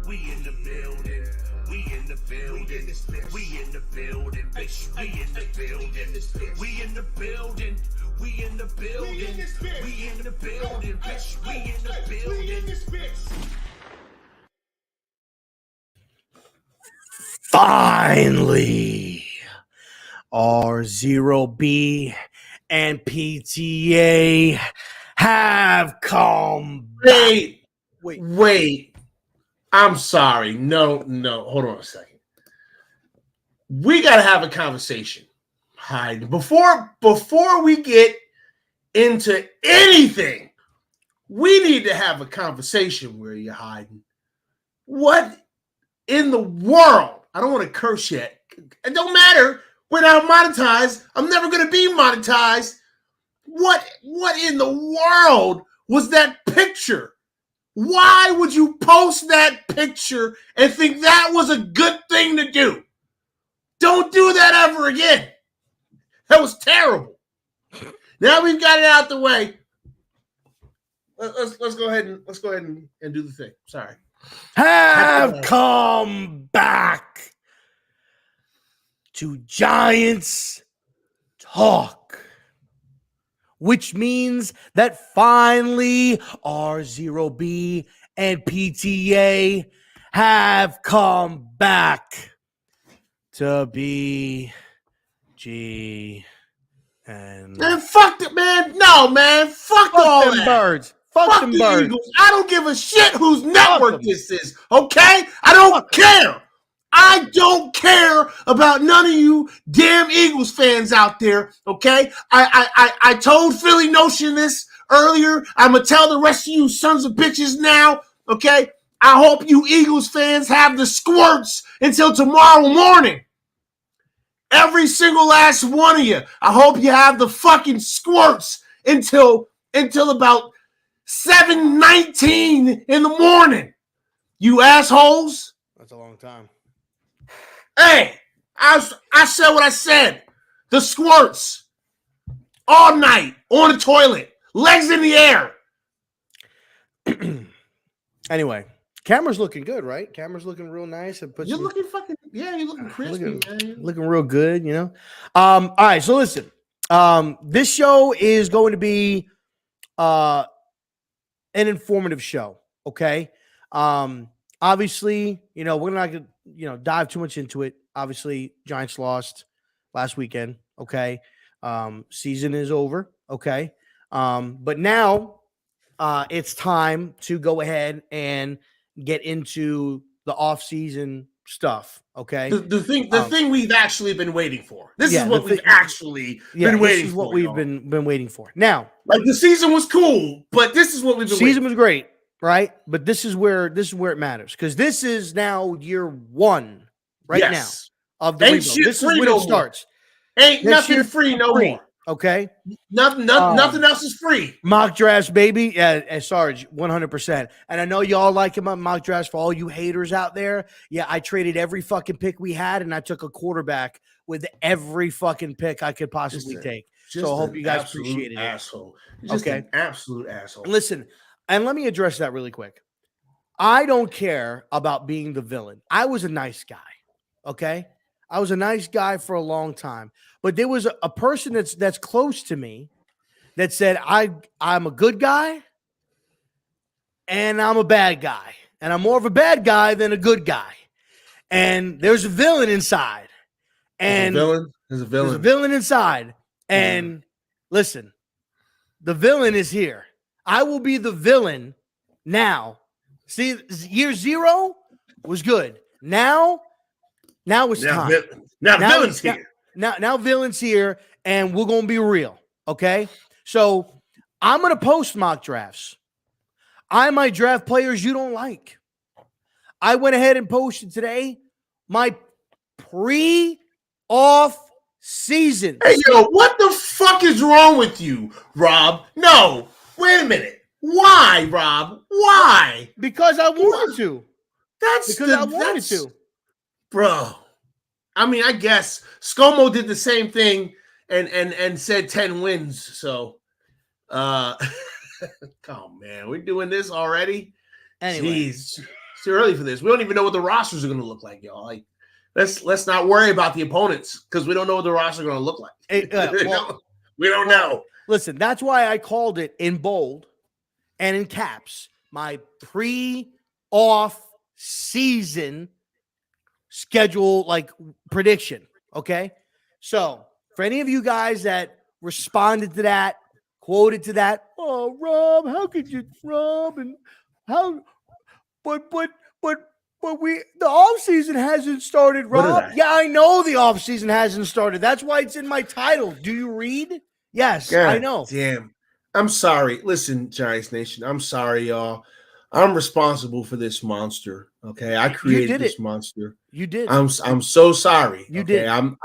We in the building. We in the building. We in the building, bitch. We in the building. We in the building. We in the building. We in the building, bitch. We in the building. Finally, RZeroB and PTA have come back. Wait. I'm sorry. No. Hold on a second. We got to have a conversation. Hyde. Before we get into anything, we need to have a conversation where you're hiding. What in the world? I don't want to curse yet. It don't matter. We're not monetized. I'm never going to be monetized. What in the world was that picture? Why would you post that picture and think that was a good thing to do? Don't do that ever again. That was terrible. Now we've got it out the way. Let's go ahead and do the thing. Sorry. Have come back to Giants Talk, which means that finally RZeroB and PTA have come back to be G and Man, fuck it, man. No, man. Fuck all them that. birds. Fuck them the birds. Eagles. I don't give a shit whose network them. this is, okay? I don't care. I don't care about none of you damn Eagles fans out there, okay? I told Philly Notion this earlier. I'm going to tell the rest of you sons of bitches now, okay? I hope you Eagles fans have the squirts until tomorrow morning. Every single last one of you. I hope you have the fucking squirts until about 7:19 in the morning. You assholes. That's a long time. Hey, I said what I said. The squirts. All night on the toilet. Legs in the air. Anyway, camera's looking good, right? Camera's looking real nice. You're looking fucking, yeah, you're looking crispy, man. Looking real good, you know? All right, so listen. This show is going to be an informative show, okay? Obviously, you know, we're not going to, dive too much into it. Obviously, Giants lost last weekend, okay? Season is over, okay? But now it's time to go ahead and get into the off-season stuff, okay? The thing we've actually been waiting for. This is what we've actually been waiting for. This is what we've been waiting for. Now, like the season was cool, but this is what we've been season was great, right? But this is where it matters, because this is now year one now of the rebuild. This is when it starts. Ain't nothing free no more. Okay, nothing else is free. Mock drafts, baby. Yeah, Sarge, 100%. And I know y'all like him on mock drafts. For all you haters out there, yeah, I traded every fucking pick we had, and I took a quarterback with every fucking pick I could possibly take. So I hope you guys appreciate it. Asshole. Just an absolute asshole. Listen, and let me address that really quick. I don't care about being the villain. I was a nice guy. Okay, I was a nice guy for a long time. But there was a person that's close to me that said I'm a good guy and I'm a bad guy. And I'm more of a bad guy than a good guy. And there's a villain inside. And there's a villain inside. And listen, the villain is here. I will be the villain now. See, year zero was good. Now it's time. Now villain's here. Now villain's here, and we're going to be real, okay? So I'm going to post mock drafts. I might draft players you don't like. I went ahead and posted today my pre-off season. Hey, yo, what the fuck is wrong with you, Rob? No, wait a minute. Why, Rob? Why? Because I wanted to. I wanted to. Bro. I mean, I guess ScoMo did the same thing and said 10 wins. So, oh man, we're doing this already. Anyway, Jeez, it's too early for this. We don't even know what the rosters are going to look like, y'all. Like, let's not worry about the opponents because we don't know what the rosters are going to look like. We don't know. Listen, that's why I called it in bold and in caps my pre-off season schedule like prediction. Okay, so for any of you guys that responded to that, quoted to that, oh Rob, how could you, Rob, and how? But we the off season hasn't started, Rob. Yeah, I know the off season hasn't started. That's why it's in my title. Do you read? Yes, God I know. Damn. I'm sorry. Listen, Giants Nation, I'm sorry, y'all. I'm responsible for this monster. Okay, I created this monster. You did. I'm so sorry. You did. I'm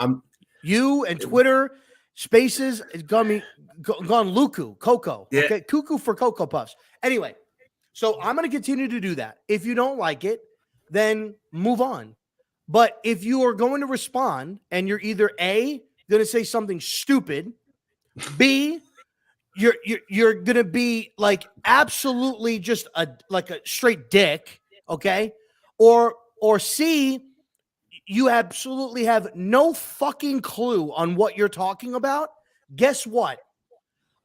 you and Twitter Spaces has gone Luku, Coco. Yeah. Okay, cuckoo for Cocoa Puffs. Anyway, so I'm going to continue to do that. If you don't like it, then move on. But if you are going to respond and you're either A, going to say something stupid, B, you're going to be like absolutely just a straight dick, okay? Or C, you absolutely have no fucking clue on what you're talking about. Guess what?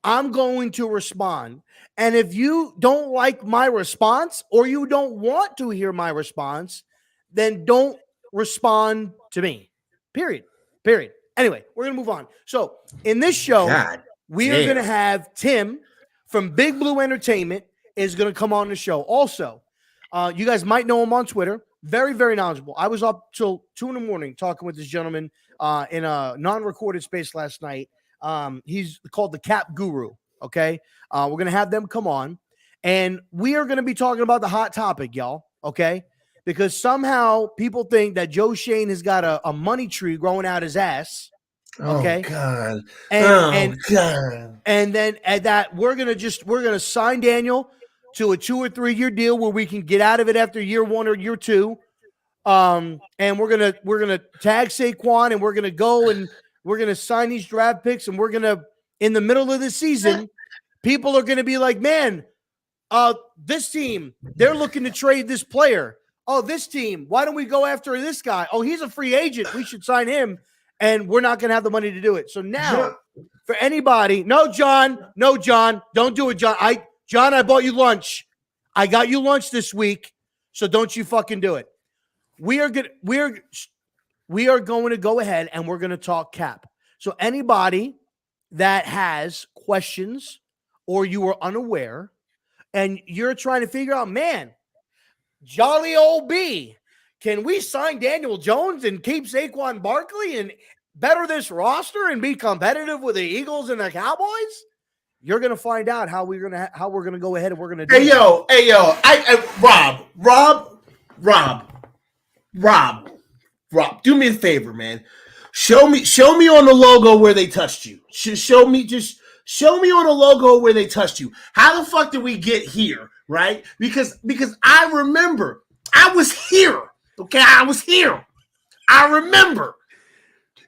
I'm going to respond. And if you don't like my response or you don't want to hear my response, then don't respond to me. Period. Anyway, we're going to move on. So in this show, we are going to have Tim from Big Blue Entertainment is going to come on the show. Also, you guys might know him on Twitter. Very, very knowledgeable. I was up till 2 a.m. talking with this gentleman in a non-recorded space last night. He's called the Cap Guru. Okay. We're going to have them come on and we are going to be talking about the hot topic, y'all. Okay. Because somehow people think that Joe Shane has got a money tree growing out his ass. Okay. Oh God. God. And then at that, we're going to sign Daniel to a 2 or 3 year deal where we can get out of it after year 1 or year 2. And we're going to tag Saquon and we're going to go and we're going to sign these draft picks and we're going to, in the middle of the season, people are going to be like, man, this team, they're looking to trade this player. Oh, this team, why don't we go after this guy? Oh, he's a free agent. We should sign him. And we're not going to have the money to do it. So now for anybody, no, John, don't do it, John. I bought you lunch. I got you lunch this week. So don't you fucking do it. We are going to go ahead and we're going to talk cap. So anybody that has questions or you are unaware and you're trying to figure out, man, jolly old B, can we sign Daniel Jones and keep Saquon Barkley and better this roster and be competitive with the Eagles and the Cowboys? You're going to find out how we're going to go ahead and we're going to do Hey, yo, Rob, do me a favor, man. Show me on the logo where they touched you. Show me on the logo where they touched you. How the fuck did we get here, right? Because I remember I was here. Okay, I was here. I remember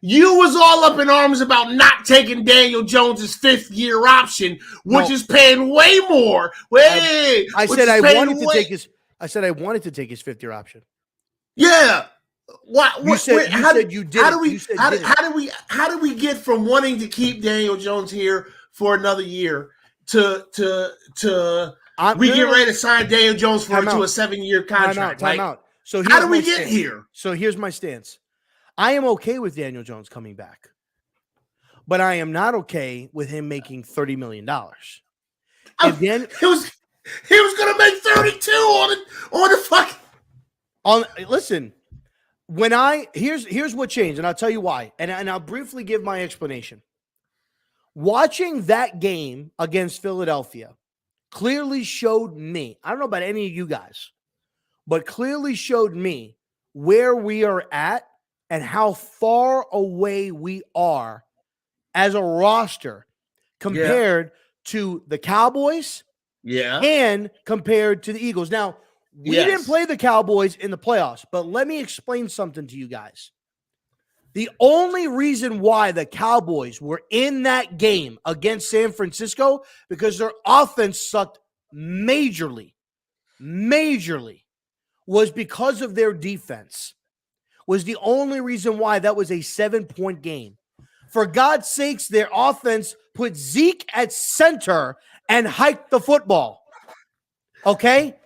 you was all up in arms about not taking Daniel Jones's 5th year option, which is paying way more. I said I wanted to take his 5th year option. Yeah. You said you did. How do we get from wanting to keep Daniel Jones here for another year to get ready to sign Daniel Jones to a 7-year contract? Time out. So how do we get here? So here's my stance. I am okay with Daniel Jones coming back, but I am not okay with him making $30 million. He was going to make 32 on the fucking. Listen. Here's what changed, and I'll tell you why, and I'll briefly give my explanation. Watching that game against Philadelphia clearly showed me, I don't know about any of you guys, but clearly showed me where we are at and how far away we are as a roster compared to the Cowboys and compared to the Eagles. Now, we didn't play the Cowboys in the playoffs, but let me explain something to you guys. The only reason why the Cowboys were in that game against San Francisco because their offense sucked majorly. majorly was because of their defense. Was the only reason why that was a 7-point game. For God's sakes, their offense put Zeke at center and hiked the football. Okay?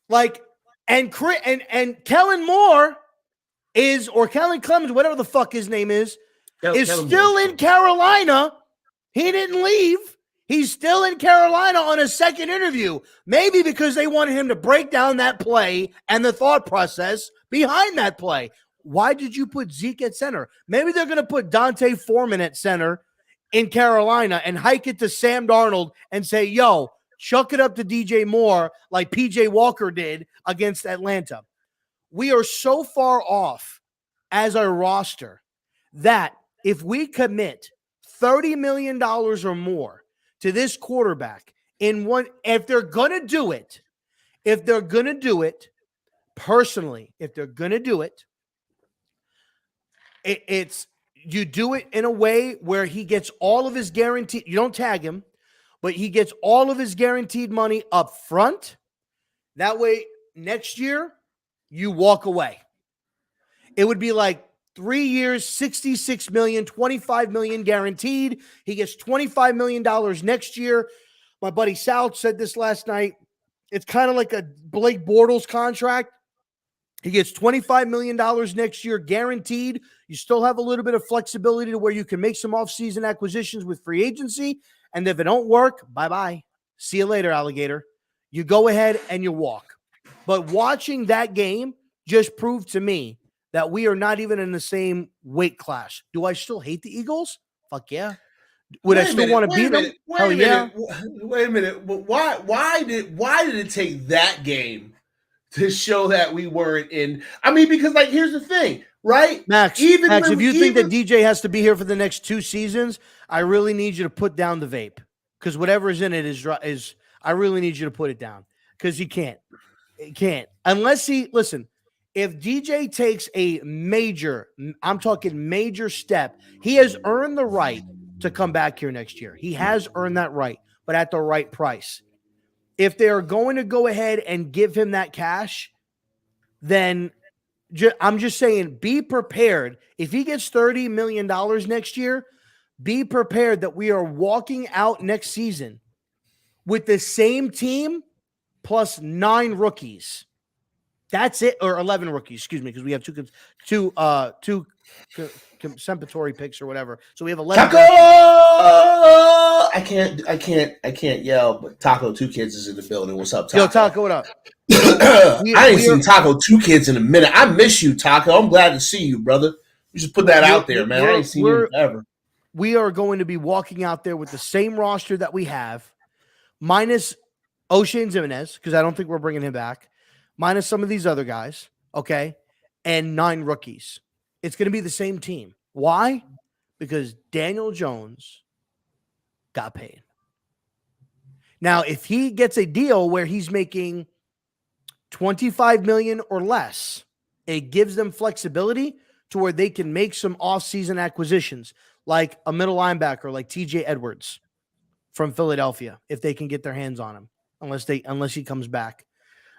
Like, and Kellen Moore is, or Kellen Clemens, whatever the fuck his name is still in Carolina. He didn't leave. He's still in Carolina on a second interview. Maybe because they wanted him to break down that play and the thought process behind that play. Why did you put Zeke at center? Maybe they're going to put Dante Foreman at center in Carolina and hike it to Sam Darnold and say, yo, chuck it up to DJ Moore like PJ Walker did against Atlanta. We are so far off as a roster that if we commit $30 million or more to this quarterback if they're going to do it, personally, it's you do it in a way where he gets all of his guaranteed, you don't tag him, but he gets all of his guaranteed money up front. That way, next year, you walk away. It would be like 3 years, $66 million, $25 million guaranteed. He gets $25 million next year. My buddy Sal said this last night. It's kind of like a Blake Bortles contract. He gets $25 million next year guaranteed. You still have a little bit of flexibility to where you can make some offseason acquisitions with free agency. And if it don't work, bye-bye. See you later, alligator. You go ahead and you walk. But watching that game just proved to me that we are not even in the same weight class. Do I still hate the Eagles? Fuck yeah. Would I still want to beat them? Hell yeah. Wait a minute. Why did it take that game to show that we weren't in? I mean, because like here's the thing, right? Max, if you think that DJ has to be here for the next 2 seasons, I really need you to put down the vape. Because whatever is in it is I really need you to put it down. Because he can't. He can't. Unless listen, if DJ takes a major step, he has earned the right to come back here next year. He has earned that right, but at the right price. If they are going to go ahead and give him that cash, then I'm just saying, be prepared. If he gets $30 million next year, be prepared that we are walking out next season with the same team plus 9 rookies. That's it, or 11 rookies, excuse me, because we have two compensatory picks or whatever. So we have 11. Taco! I can't yell, but Taco 2 Kids is in the building. What's up, Taco? Yo, Taco, what up? I ain't seen Taco 2 Kids in a minute. I miss you, Taco. I'm glad to see you, brother. You just put that out there, man. I ain't seen you ever. We are going to be walking out there with the same roster that we have, minus O'Shane Zimenez, because I don't think we're bringing him back, minus some of these other guys, okay, and 9 rookies. It's going to be the same team. Why? Because Daniel Jones got paid. Now, if he gets a deal where he's making $25 million or less, it gives them flexibility to where they can make some off-season acquisitions, like a middle linebacker like TJ Edwards from Philadelphia, if they can get their hands on him, unless he comes back.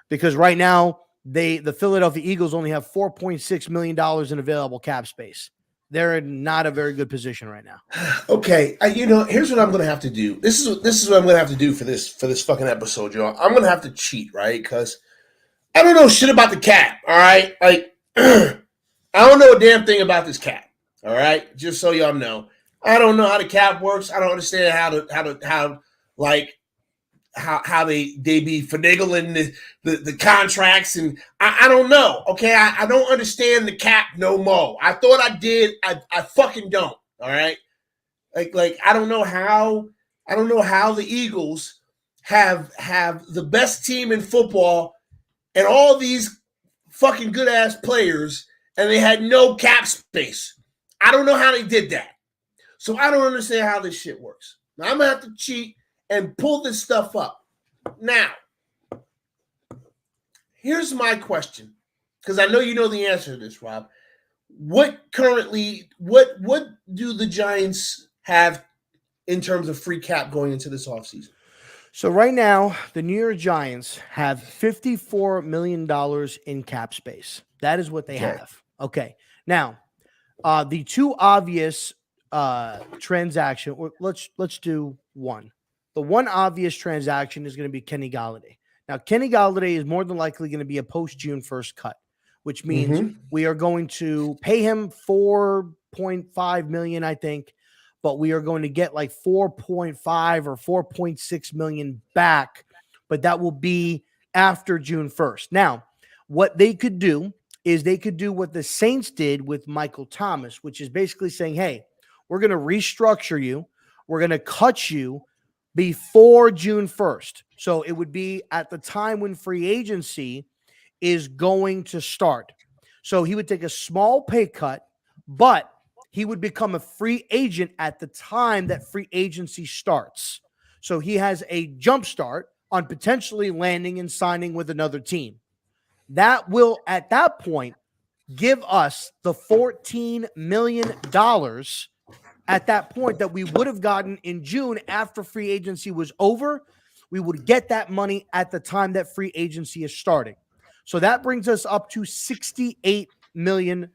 Because right now, the Philadelphia Eagles only have $4.6 million in available cap space. They're in not a very good position right now. Okay, here's what I'm going to have to do. This is what I'm going to have to do for this fucking episode, y'all. I'm going to have to cheat, right? Because I don't know shit about the cap, all right? Like, I don't know a damn thing about this cap, all right? Just so y'all know. I don't know how the cap works. I don't understand how they be finagling the contracts, and I don't know. Okay, I don't understand the cap no more. I thought I did. I fucking don't. All right, like I don't know how the Eagles have the best team in football and all these fucking good ass players, and they had no cap space. I don't know how they did that. So I don't understand how this shit works. Now I'm gonna have to cheat and pull this stuff up. Now, here's my question, because I know you know the answer to this, Rob. What do the Giants have in terms of free cap going into this offseason? So right now, the New York Giants have $54 million in cap space. That is what they Okay. have. Okay. Now, the two obvious transaction. Let's do one. The one obvious transaction is going to be Kenny Galladay. Now, Kenny Galladay is more than likely going to be a post June 1st cut, which means we are going to pay him $4.5 million, I think, but we are going to get like 4.5 or 4.6 million back, but that will be after June 1st. Now, what they could do is they could do what the Saints did with Michael Thomas, which is basically saying, hey, we're going to restructure you. We're going to cut you before June 1st. So it would be at the time when free agency is going to start. So he would take a small pay cut, but he would become a free agent at the time that free agency starts. So he has a jump start on potentially landing and signing with another team. That will, at that point, give us the $14 million at that point that we would have gotten in June after free agency was over. We would get that money at the time that free agency is starting. So that brings us up to $68 million.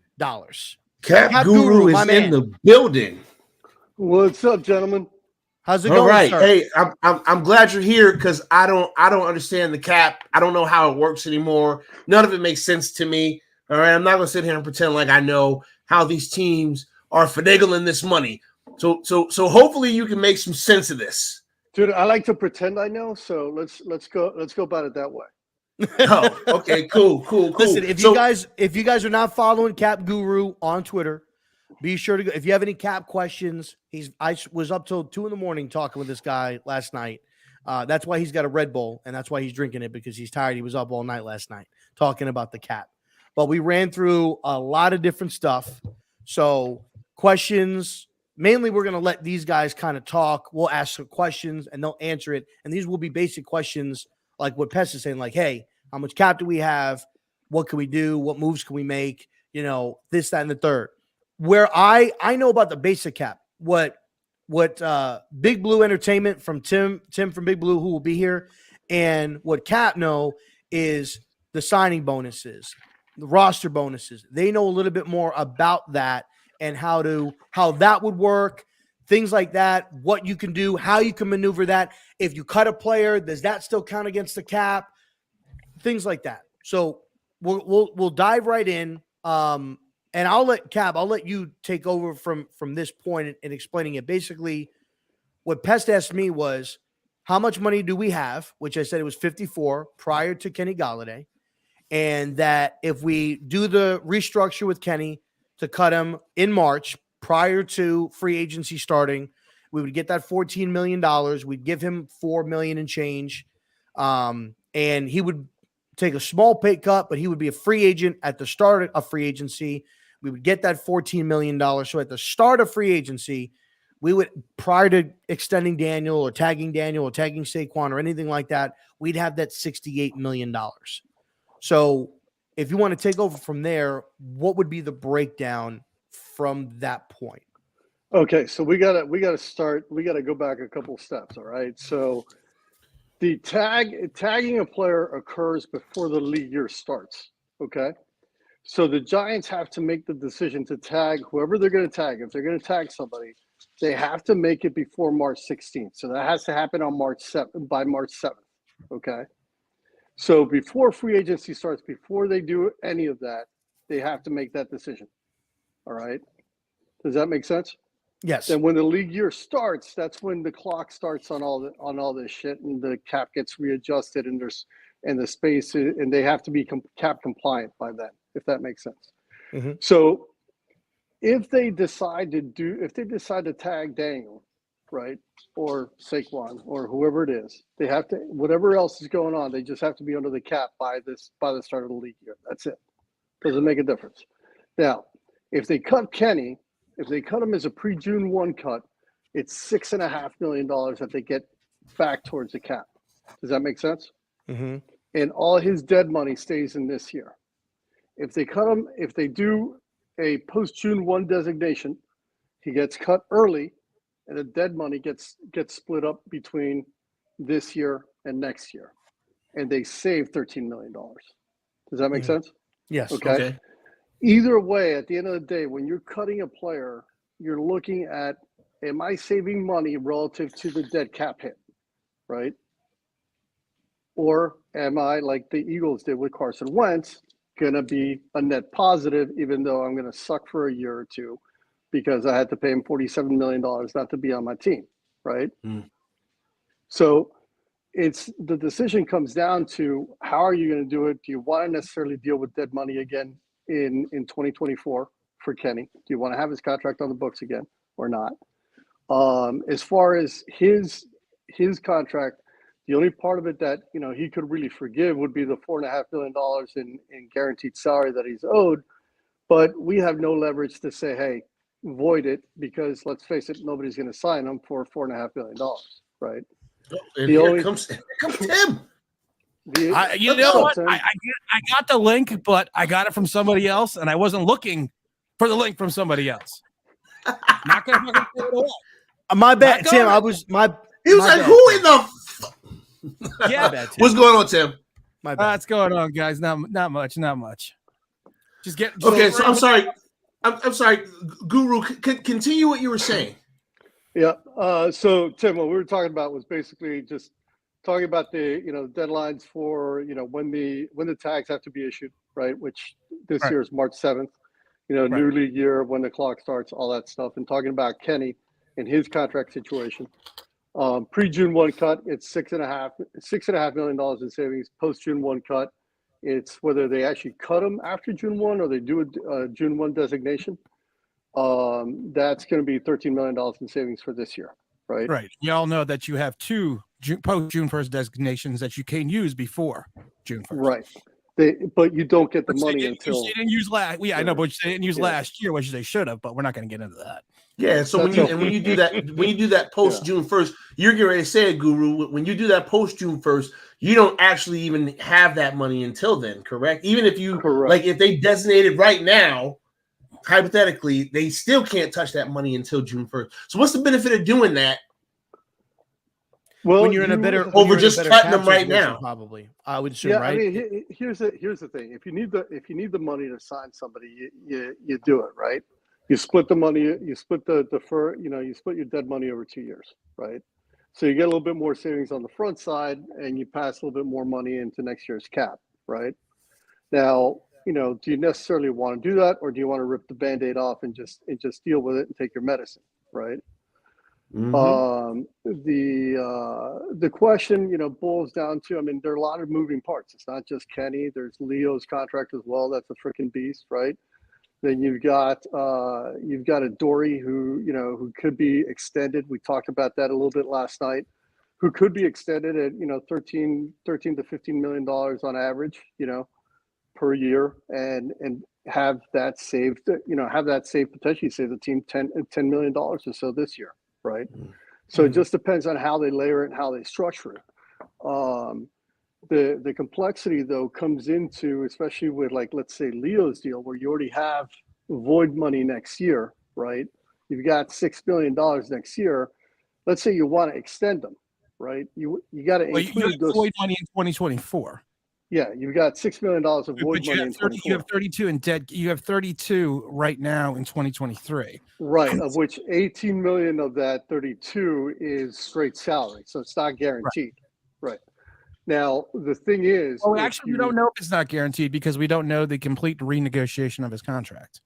Cap Guru my is man. in the building. What's up, gentlemen? How's it All going, right. sir? Hey, I'm glad you're here because I don't understand the cap. I don't know how it works anymore. None of it makes sense to me. All right. I'm not gonna sit here and pretend like I know how these teams are finagling this money. So hopefully you can make some sense of this. Dude, I like to pretend I know, so let's go about it that way. Oh, okay, cool. Listen, if you guys are not following Cap Guru on Twitter, be sure to go. If you have any cap questions, I was up till 2 a.m. talking with this guy last night. That's why he's got a Red Bull, and that's why he's drinking it, because he's tired. He was up all night last night talking about the cap. But we ran through a lot of different stuff. So questions, mainly we're going to let these guys kind of talk. We'll ask some questions, and they'll answer it. And these will be basic questions like what Pest is saying, like, hey, how much cap do we have? What can we do? What moves can we make? You know, this, that, and the third. Where I know about the basic cap, what Big Blue Entertainment from Tim from Big Blue, who will be here, and what Cap know is the signing bonuses, the roster bonuses. They know a little bit more about that and how that would work, things like that, what you can do, how you can maneuver that. If you cut a player, does that still count against the cap? Things like that. So we'll dive right in. And I'll let you take over from this point in explaining it. Basically, what Pest asked me was, how much money do we have? Which I said it was 54 prior to Kenny Galladay. And that if we do the restructure with Kenny to cut him in March prior to free agency starting, we would get that $14 million. We'd give him $4 million and change. And he would take a small pay cut, but he would be a free agent at the start of free agency. We would get that $14 million. So at the start of free agency, we would, prior to extending Daniel or tagging Saquon or anything like that, we'd have that $68 million. So if you want to take over from there, what would be the breakdown from that point? Okay, so we gotta go back a couple steps. All right. So the tagging a player occurs before the league year starts. Okay. So the Giants have to make the decision to tag whoever they're going to tag. If they're going to tag somebody, they have to make it before March 16th. So that has to happen on by March 7th. Okay. So before free agency starts, before they do any of that, they have to make that decision. All right. Does that make sense? Yes. Then when the league year starts, that's when the clock starts on all this shit, and the cap gets readjusted, and the space, and they have to be cap compliant by then, if that makes sense. Mm-hmm. So if they decide to tag Daniel, right, or Saquon or whoever it is, they have to, whatever else is going on, they just have to be under the cap by the start of the league year. That's it. Doesn't make a difference. Now, if they cut Kenny, if they cut him as a pre-June 1 cut, it's $6.5 million that they get back towards the cap. Does that make sense? Mm-hmm. And all his dead money stays in this year. If they cut him, if they do a post-June 1 designation, he gets cut early, and the dead money gets split up between this year and next year, and they save $13 million. Does that make sense? Yes. Okay. Either way, at the end of the day, when you're cutting a player, you're looking at, am I saving money relative to the dead cap hit, right? Or am I, like the Eagles did with Carson Wentz, going to be a net positive, even though I'm going to suck for a year or two because I had to pay him $47 million not to be on my team, right? So the decision comes down to, how are you going to do it? Do you want to necessarily deal with dead money again in 2024 for Kenny? Do you want to have his contract on the books again or not? As far as his contract, the only part of it that, he could really forgive would be the $4.5 million in guaranteed salary that he's owed. But we have no leverage to say, hey, void it, because let's face it, nobody's going to sign him for $4.5 million, right? And here comes Tim. You know what? I got the link, but I got it from somebody else, and I wasn't looking for the link from somebody else. Not gonna fucking throw it away. My bad, Tim. He was like, bad, who Tim. in the Yeah, bad, Tim. What's going on, Tim? My bad. what's going on, guys? Not much. Just get Okay, so I'm sorry. I'm sorry, Guru. Continue what you were saying. Yeah. So Tim, what we were talking about was basically just talking about the deadlines for when the tags have to be issued, right? Which this year is March 7th. New league year, when the clock starts, all that stuff, and talking about Kenny and his contract situation. Pre-June 1 cut, it's $6.5 million in savings. Post-June 1 cut, it's whether they actually cut him after June 1 or they do a June 1 designation. That's going to be $13 million in savings for this year, right? Right. You all know that you have two post-June 1st designations that you can use before June 1st. Right. But you don't get the money until they didn't use last. Yeah, I know, but they didn't use last year, which they should have. But we're not going to get into that. Yeah. So when you do that post June 1st, you're getting ready to say it, Guru. When you do that post June 1st, you don't actually even have that money until then, correct? Even if you like, if they designated right now, hypothetically, they still can't touch that money until June 1st. So what's the benefit of doing that? Well, when you're in a better cutting them right now, probably I would assume. Right. I mean, here's the thing: if you need the money to sign somebody, you do it, right? You split the money. You split the defer. You split your dead money over 2 years, right? So you get a little bit more savings on the front side, and you pass a little bit more money into next year's cap, right? Now, do you necessarily want to do that, or do you want to rip the Band-Aid off and just deal with it and take your medicine, right? Mm-hmm. The question, boils down to, I mean, there are a lot of moving parts. It's not just Kenny. There's Leo's contract as well. That's a freaking beast, right? Then you've got a Dory who could be extended. We talked about that a little bit last night. Who could be extended at 13 to $15 million on average, per year, and have that saved. Potentially save the team $10 million or so this year. Right. So it just depends on how they layer it and how they structure it. The complexity, though, comes into, especially with, like, let's say Leo's deal, where you already have void money next year, right? You've got $6 million next year. Let's say you want to extend them, right? You got to include those void money in 2024. Yeah, you've got $6 million of void money in 2024. You have 32 in dead. You have 32 right now in 2023. Right, of which 18 million of that 32 is straight salary, so it's not guaranteed. Right. Now the thing is, well, actually, we don't know if it's not guaranteed because we don't know the complete renegotiation of his contract.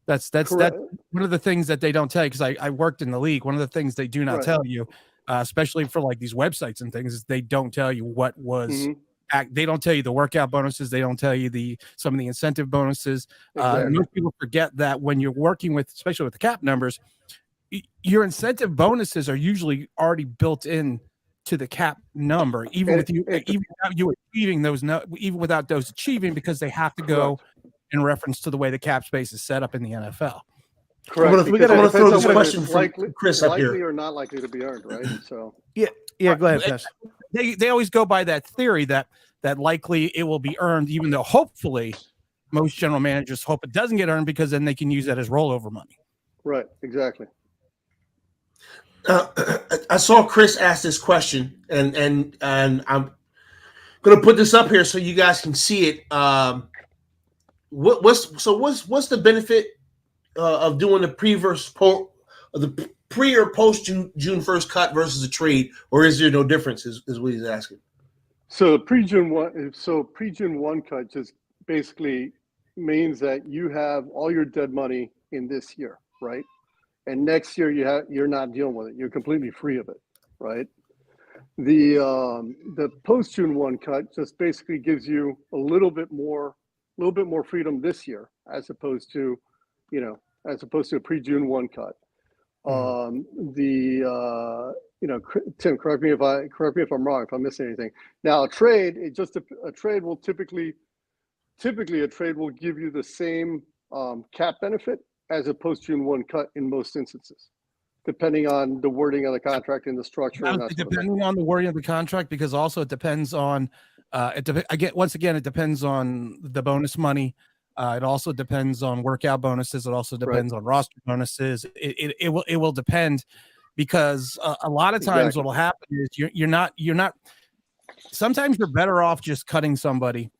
That's one of the things that they don't tell you, because I worked in the league. One of the things they do not tell you, especially for like these websites and things, is they don't tell you what was. Mm-hmm. They don't tell you the workout bonuses. They don't tell you some of the incentive bonuses. Exactly. Most people forget that when you're working with, especially with the cap numbers, your incentive bonuses are usually already built in to the cap number, even without you achieving those, even without those achieving, because they have to go in reference to the way the cap space is set up in the NFL. Correct. We got to throw this question from Chris up here. Likely or not likely to be earned, right? So yeah. Go ahead, Pest. They always go by that theory that likely it will be earned, even though hopefully most general managers hope it doesn't get earned, because then they can use that as rollover money. Right. Exactly. I saw Chris ask this question, and I'm gonna put this up here so you guys can see it. What's the benefit of doing the pre or post June 1st cut versus a trade, or is there no difference? Is what he's asking. So pre-June 1 cut just basically means that you have all your dead money in this year, right? And next year you're not dealing with it. You're completely free of it, right? The post-June 1 cut just basically gives you a little bit more freedom this year as opposed to a pre-June 1 cut. Tim, correct me if I'm wrong, if I'm missing anything. Now, a trade will typically give you the same cap benefit as a post-June 1 cut in most instances, depending on the wording of the contract and the structure. Now, depending on the wording of the contract, because also it depends on it depends on the bonus money. It also depends on workout bonuses. It also depends on roster bonuses. It will depend, because a lot of times what will happen is you're not. Sometimes you're better off just cutting somebody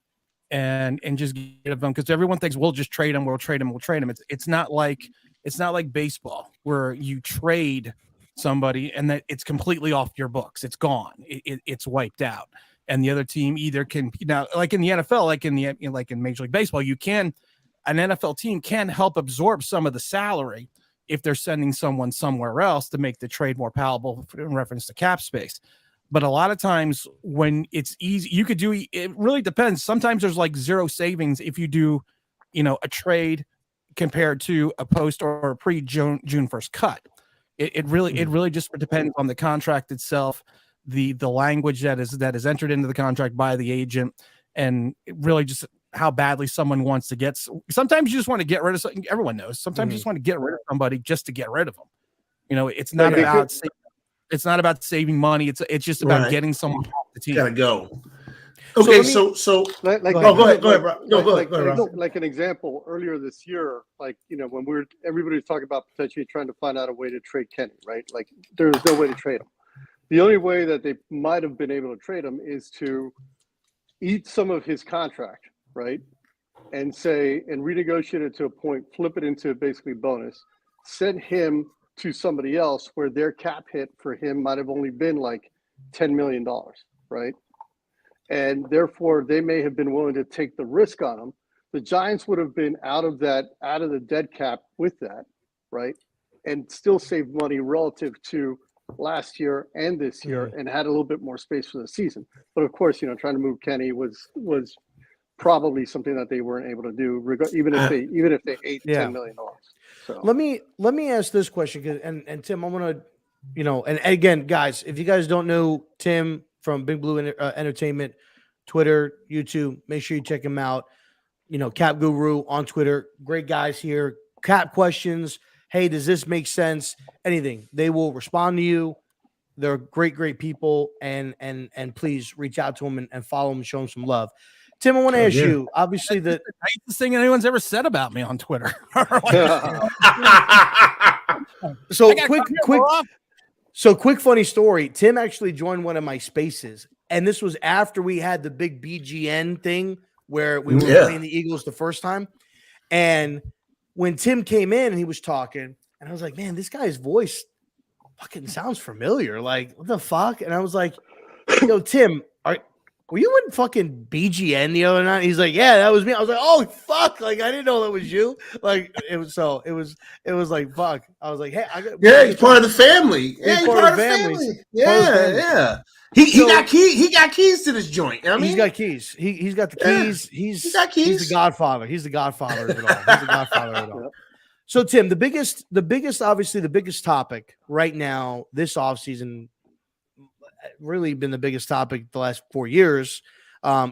and just get rid of them, because everyone thinks we'll just trade them. We'll trade them. It's not like baseball where you trade somebody and that it's completely off your books. It's gone. It's wiped out. And the other team either can, like in the NFL, like in Major League Baseball, an NFL team can help absorb some of the salary if they're sending someone somewhere else to make the trade more palatable in reference to cap space. But a lot of times when it's easy, you could do, it really depends. Sometimes there's like zero savings if you do, a trade compared to a post or a pre-June 1st cut. It really just depends on the contract itself, the language that is entered into the contract by the agent, and really just how badly someone wants to get. Sometimes you just want to get rid of something. Everyone knows. Sometimes you just want to get rid of somebody just to get rid of them. It's not about saving money. It's just about getting someone off the team. Gotta go. Okay, so go ahead, bro. Go ahead, bro. Like an example, earlier this year, when everybody was talking about potentially trying to find out a way to trade Kenny, right? Like there's no way to trade him. The only way that they might have been able to trade him is to eat some of his contract, right? And renegotiate it to a point, flip it into basically bonus, send him to somebody else where their cap hit for him might have only been like $10 million, right? And therefore they may have been willing to take the risk on him. The Giants would have been out of the dead cap with that, right? And still save money relative to last year and this year, and had a little bit more space for the season. But of course, trying to move Kenny was probably something that they weren't able to do, even if they ate $10 million. So let me ask this question, and Tim, I'm gonna, and again, guys, if you guys don't know Tim from Big Blue Entertainment, Twitter, YouTube, make sure you check him out. Cap Guru on Twitter, great guys here. Cap questions. Hey, does this make sense? Anything, they will respond to you. They're great people, and please reach out to them and follow them and show them some love. Tim, I want to ask you, obviously, the nicest thing anyone's ever said about me on Twitter. Quick funny story. Tim actually joined one of my spaces, and this was after we had the big BGN thing where we were playing the Eagles the first time. And when Tim came in and he was talking, and I was like, man, this guy's voice fucking sounds familiar. Like, what the fuck? And I was like, yo, Tim, were you in fucking BGN the other night? He's like, yeah, that was me. I was like, oh fuck, like I didn't know that was you. Like it was like fuck. I was like, hey, he's part of the family. Yeah, he's part of the family. Yeah. He got keys to this joint. He's got keys. He's got the keys. He's got keys. He's the godfather. He's the godfather of it all. He's the godfather of it all. So Tim, the biggest topic right now this offseason, really been the biggest topic the last 4 years,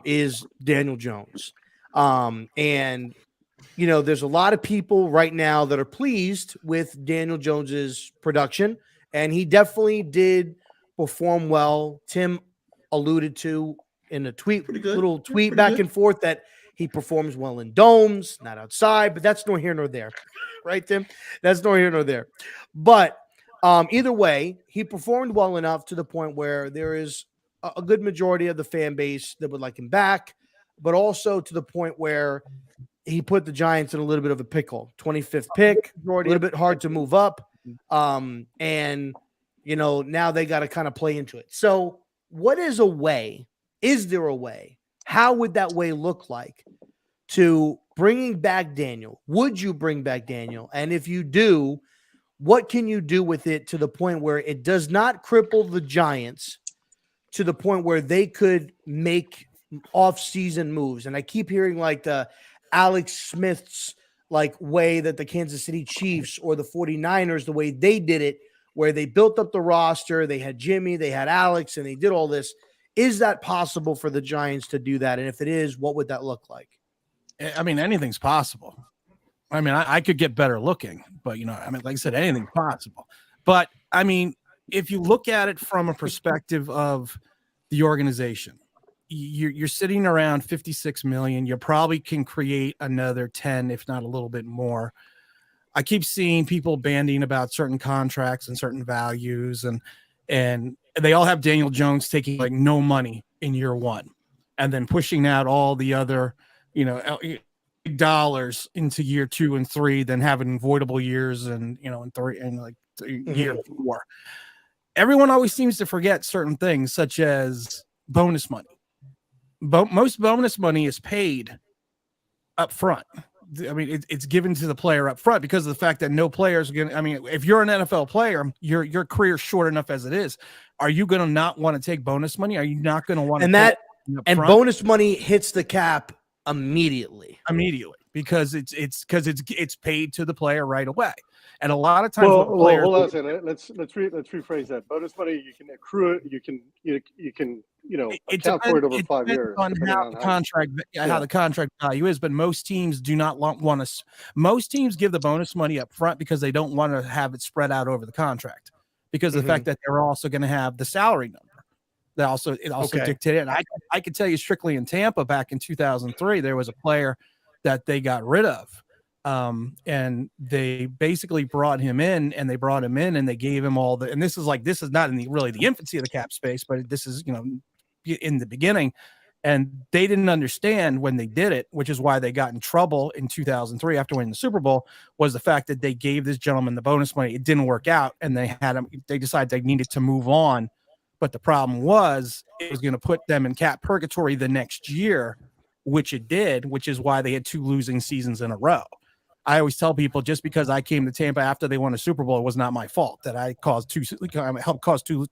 is Daniel Jones. And there's a lot of people right now that are pleased with Daniel Jones's production, and he definitely did perform well. Tim alluded to in a little tweet back and forth that he performs well in domes, not outside, but that's nor here nor there. Right, Tim? That's nor here nor there. But Either way, he performed well enough to the point where there is a good majority of the fan base that would like him back, but also to the point where he put the Giants in a little bit of a pickle. 25th pick, a little bit hard to move up. And, now they got to kind of play into it. So what is a way? Is there a way? How would that way look like to bringing back Daniel? Would you bring back Daniel? And if you do, what can you do with it to the point where it does not cripple the Giants to the point where they could make off-season moves? And I keep hearing like the Alex Smith's like way that the Kansas City Chiefs or the 49ers, the way they did it, where they built up the roster, they had Jimmy, they had Alex, and they did all this. Is that possible for the Giants to do that? And if it is, what would that look like? I mean, anything's possible. I mean, I could get better looking, but, like I said, anything's possible. But, I mean, if you look at it from a perspective of the organization, you're sitting around 56 million. You probably can create another 10, if not a little bit more. I keep seeing people banding about certain contracts and certain values, and they all have Daniel Jones taking like no money in year one and then pushing out all the other, dollars into year 2 and 3, then having voidable years and, in 3 and like year 4. Everyone always seems to forget certain things such as bonus money. Most bonus money is paid up front. I mean, it's given to the player up front because of the fact that no players are going to, I mean, if you're an NFL player, your career's short enough as it is. Are you going to not want to take bonus money? Are you not going to want to? And bonus money hits the cap immediately because it's paid to the player right away. And a lot of times, hold on a second. Let's rephrase that. Bonus money, you can accrue it. You can account for it over 5 years on how the contract value is. But most teams do not want to. Most teams give the bonus money up front because they don't want to have it spread out over the contract because of the fact that they're also going to have the salary number. It also dictated. And I could tell you strictly in Tampa back in 2003, there was a player that they got rid of. And they basically brought him in and they gave him all and this is not in really the infancy of the cap space, but this is, in the beginning, and they didn't understand when they did it, which is why they got in trouble in 2003 after winning the Super Bowl, was the fact that they gave this gentleman the bonus money. It didn't work out. And they decided they needed to move on. But the problem was it was going to put them in cap purgatory the next year, which it did, which is why they had 2 losing seasons in a row. I always tell people just because I came to Tampa after they won a Super Bowl, it was not my fault that I helped cause 2,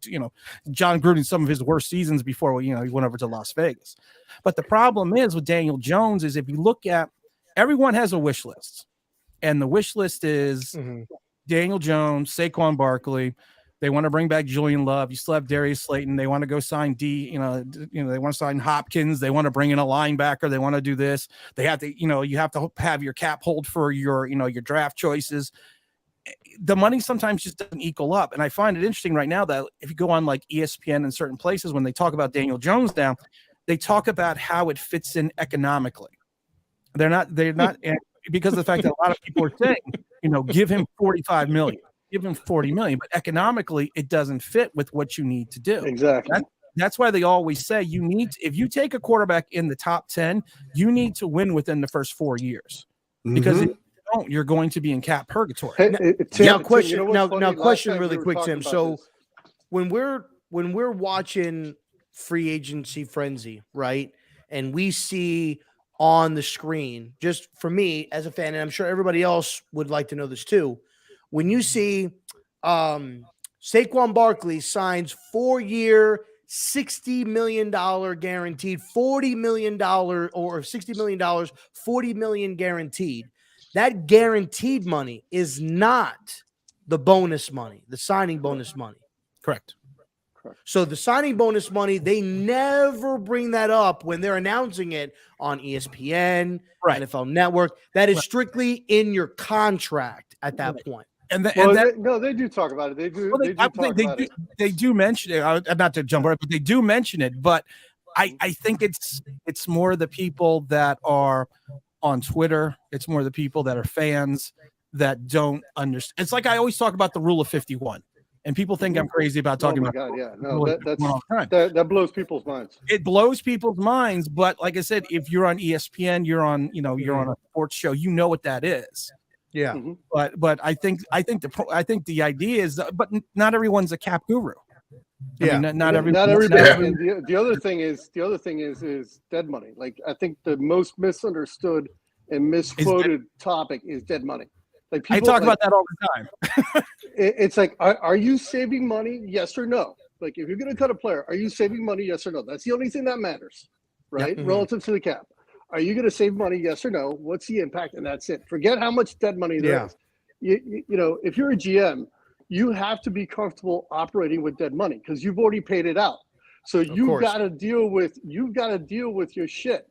John Gruden, some of his worst seasons before, he went over to Las Vegas. But the problem is with Daniel Jones is if you look at, everyone has a wish list, and the wish list is Daniel Jones, Saquon Barkley. They want to bring back Julian Love. You still have Darius Slayton. They want to go sign they want to sign Hopkins. They want to bring in a linebacker. They want to do this. They have to, you have to have your cap hold for your draft choices. The money sometimes just doesn't equal up. And I find it interesting right now that if you go on like ESPN and certain places, when they talk about Daniel Jones now, they talk about how it fits in economically. They're not because of the fact that a lot of people are saying, give him $45 million. Give him $40 million, but economically it doesn't fit with what you need to do. Exactly. That's why they always say if you take a quarterback in the top 10, you need to win within the first 4 years because if you don't, you're going to be in cap purgatory. Question really quick, Tim. So when we're watching free agency frenzy, right? And we see on the screen, just for me as a fan, and I'm sure everybody else would like to know this too. When you see Saquon Barkley signs 4-year, $60 million guaranteed, $40 million or $60 million, $40 million guaranteed. That guaranteed money is not the bonus money, the signing bonus money. Correct. So the signing bonus money, they never bring that up when they're announcing it on ESPN, NFL Network. That is strictly in your contract at that point. They do talk about it. They do mention it. Not to jump right, but they do mention it. But I think it's more the people that are on Twitter. It's more the people that are fans that don't understand. It's like I always talk about the rule of 51. And people think I'm crazy about talking about. God, yeah, no, all the time. that blows people's minds. It blows people's minds, but like I said, if you're on ESPN, you're on a sports show, you know what that is. Yeah. But I think the idea is, but not everyone's a cap guru. Yeah. I mean, not everybody. And the other thing is dead money. Like, I think the most misunderstood and misquoted topic is dead money. Like, people, I talk about that all the time. It's like, are you saving money? Yes or no? Like, if you're going to cut a player, are you saving money? Yes or no? That's the only thing that matters, right? Yep. Relative to the cap. Are you going to save money? Yes or no? What's the impact? And that's it. Forget how much dead money there is. You know, if you're a GM, you have to be comfortable operating with dead money because you've already paid it out. So you've got to deal with your shit.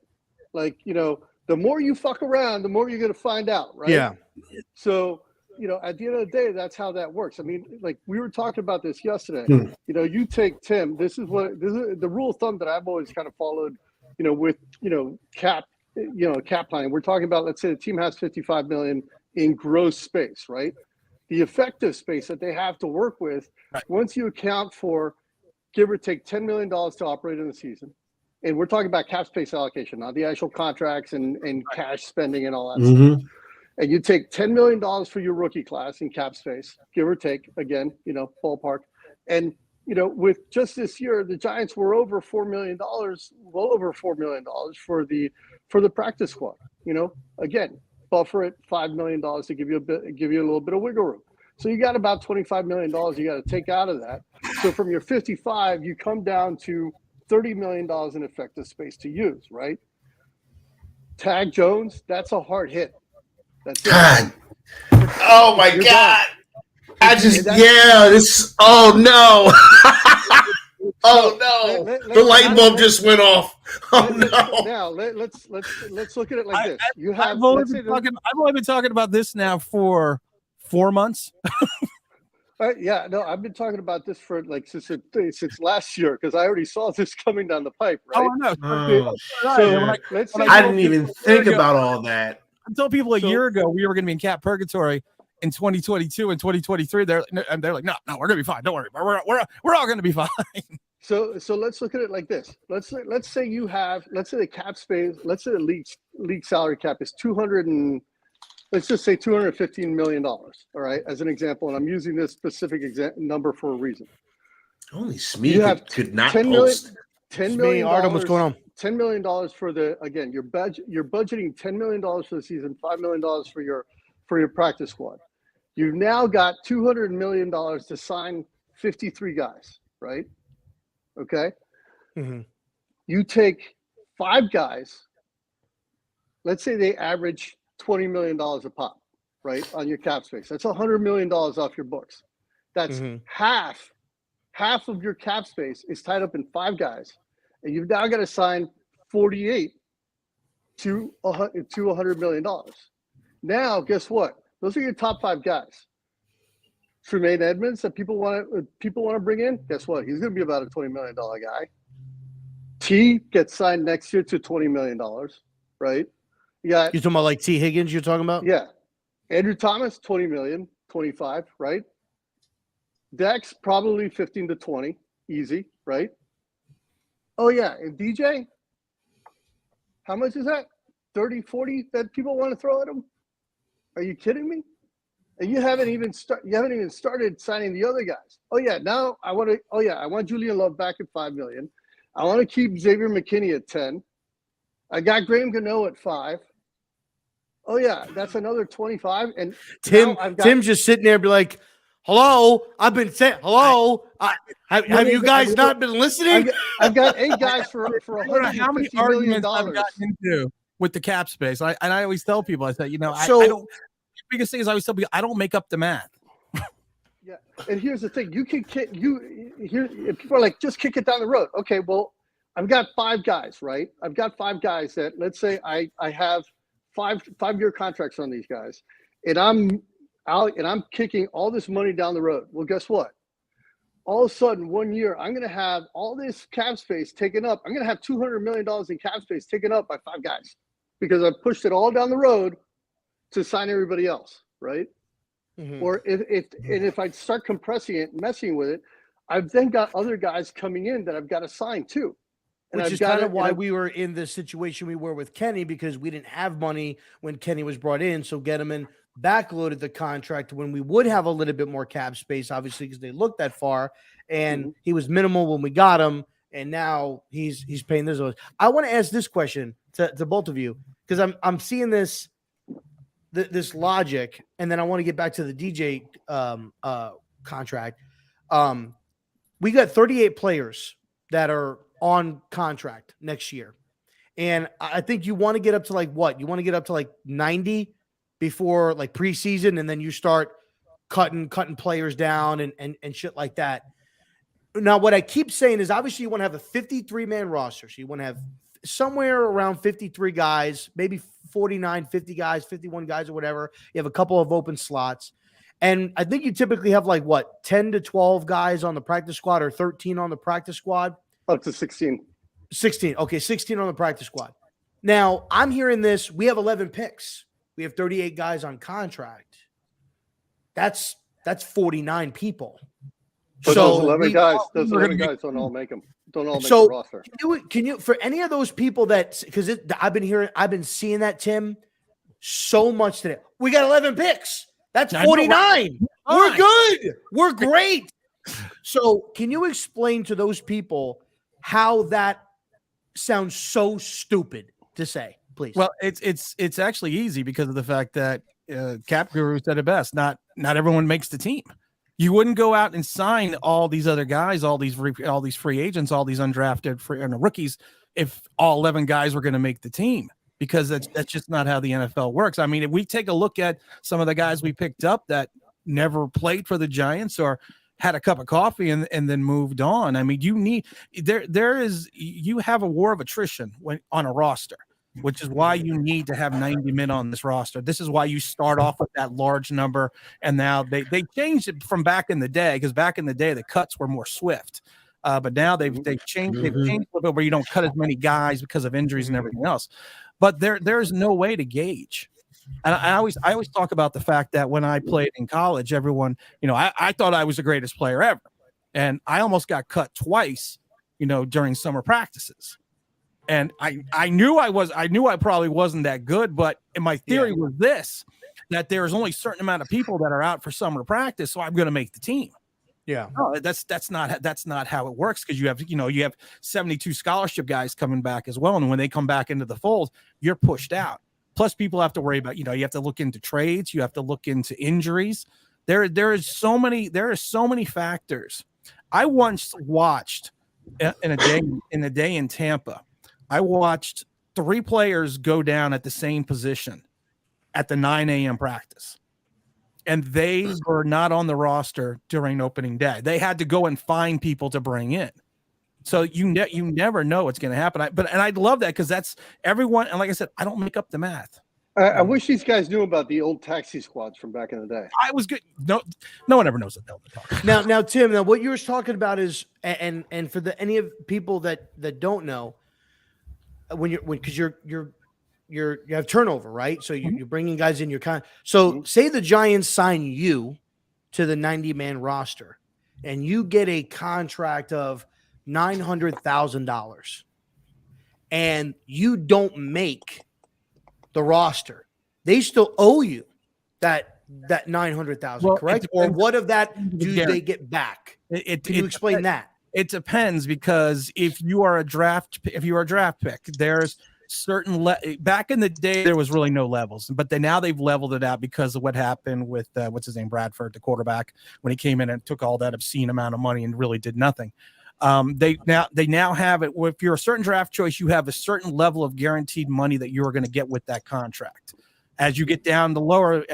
Like, you know, the more you fuck around, the more you're going to find out, right? Yeah. So, you know, at the end of the day, that's how that works. I mean, like, we were talking about this yesterday. You know, you take Tim. This is the rule of thumb that I've always kind of followed. You know, with cap planning. We're talking about, let's say the team has $55 million in gross space, right? The effective space that they have to work with, once you account for, give or take $10 million to operate in the season, and we're talking about cap space allocation, not the actual contracts and cash spending and all that stuff. And you take $10 million for your rookie class in cap space, give or take, again, you know, ballpark. And, you know, with just this year, the Giants were over $4 million, well over $4 million for the practice squad. You know, again, buffer it $5 million to give you a little bit of wiggle room. So you got about $25 million you got to take out of that. So from your 55, you come down to $30 million in effective space to use, right? Tag Jones, that's a hard hit. That's it. God. Oh my You're God. done. Oh no. Oh no. The light bulb just went off. Oh no. Now let's look at it like this. You have I've only been talking about this now for 4 months. Yeah, no, I've been talking about this for like since last year because I already saw this coming down the pipe, right? Oh no. Let's say I didn't even think about all that. I told people a year ago we were going to be in cap purgatory in 2022 and 2023. They're like, no, we're going to be fine. Don't worry, we're all going to be fine. So let's look at it like this. Let's say the cap space. Let's say the league salary cap is $215 million. All right, as an example, and I'm using this specific number for a reason. Only Smeed could not post. $10 million. Artem, what's going on? $10 million for you're budgeting $10 million for the season, $5 million for your practice squad. You've now got $200 million to sign 53 guys, right? Okay. You take 5 guys. Let's say they average $20 million a pop, right, on your cap space. That's $100 million off your books. That's half of your cap space is tied up in 5 guys, and you've now got to sign 48 to $100 million. Now, guess what? Those are your top 5 guys. Tremaine Edmonds that people want to bring in. Guess what? He's going to be about a $20 million guy. T gets signed next year to $20 million, right? You're talking about like T. Higgins. You're talking about? Yeah. Andrew Thomas, 20 million, 25, right? Dex probably 15 to 20, easy, right? Oh yeah, and DJ, how much is that? 30, 40 that people want to throw at him? Are you kidding me? And you haven't even started signing the other guys. Oh yeah, now I want Julian Love back at $5 million. I want to keep Xavier McKinney at 10. I got Graham Gano at 5. Oh yeah, that's another 25. And Tim's just sitting there, be like, "Hello, I've been saying hello. Have you guys not been listening?" I've got 8 guys for how many arguments I've gotten into with the cap space. I always tell people, I said, I don't. The biggest thing is I always tell people I don't make up the math. Yeah, and here's the thing: people are like, just kick it down the road. Okay, well, I've got 5 guys, right? I've got 5 guys that, let's say I have 5-year contracts on these guys, and I'm kicking all this money down the road. Well, guess what? All of a sudden, 1 year, I'm going to have all this cap space taken up. I'm going to have $200 million in cap space taken up by 5 guys because I've pushed it all down the road to sign everybody else, right? Mhm. Or if I start compressing it, messing with it, I've then got other guys coming in that I've got to sign too. And Which I've is got kind of to, why we were in the situation we were with Kenny, because we didn't have money when Kenny was brought in. So Gettleman backloaded the contract when we would have a little bit more cap space, obviously, because they looked that far. And he was minimal when we got him. And now he's paying this. I want to ask this question to both of you, because I'm seeing this logic, and then I want to get back to the DJ contract. We got 38 players that are on contract next year. And I think you want to get up to like what? You want to get up to like 90 before like preseason, and then you start cutting players down and shit like that. Now, what I keep saying is obviously you want to have a 53-man roster. So you want to have somewhere around 53 guys, maybe 49, 50 guys, 51 guys or whatever. You have a couple of open slots. And I think you typically have like what, 10 to 12 guys on the practice squad, or 13 on the practice squad? up to 16. 16. Okay, 16 on the practice squad. Now, I'm hearing this. We have 11 picks. We have 38 guys on contract. That's 49 people. But So those 11 guys don't all make the roster. Can you for any of those people that, because I've been seeing that, Tim, so much today. We got 11 picks. That's 49. We're good. We're great. So can you explain to those people how that sounds so stupid to say, please? Well, it's actually easy because of the fact that Cap Guru said it best. Not everyone makes the team. You wouldn't go out and sign all these other guys, all these free agents, all these undrafted rookies, if all 11 guys were going to make the team, because that's just not how the NFL works. I mean, if we take a look at some of the guys we picked up that never played for the Giants or had a cup of coffee and then moved on. I mean, you have a war of attrition on a roster, which is why you need to have 90 men on this roster. This is why you start off with that large number. And now they changed it from back in the day, because back in the day, the cuts were more swift. But now they've changed a little bit where you don't cut as many guys because of injuries and everything else. But there's no way to gauge. And I always talk about the fact that when I played in college, everyone, I thought I was the greatest player ever. And I almost got cut twice, during summer practices. And I knew I probably wasn't that good, but my theory was this, that there's only a certain amount of people that are out for summer practice, so I'm going to make the team. Yeah. No, that's not how it works, because you have 72 scholarship guys coming back as well, and when they come back into the fold, you're pushed out. Plus, people have to worry about, you have to look into trades, you have to look into injuries. There are so many factors. I once watched in a day in Tampa. I watched 3 players go down at the same position at the 9 a.m. practice, and they were not on the roster during opening day. They had to go and find people to bring in. So you never know what's going to happen. And I love that, because that's everyone. And like I said, I don't make up the math. I wish these guys knew about the old taxi squads from back in the day. I was good. No one ever knows what they're talking about. Now, Tim, what you were talking about is, and for any of people that don't know, because you have turnover, right? So you're bringing guys in your So say the Giants sign you to the 90-man roster, and you get a contract of $900,000, and you don't make the roster, they still owe you that $900,000, correct? Or what of that do they get back? Can you explain that? It depends, because if you are a draft pick, there's certain back in the day there was really no levels, but now they've leveled it out because of what happened with what's his name, Bradford, the quarterback, when he came in and took all that obscene amount of money and really did nothing. They now have it. If you're a certain draft choice, you have a certain level of guaranteed money that you are going to get with that contract. As you get down to lower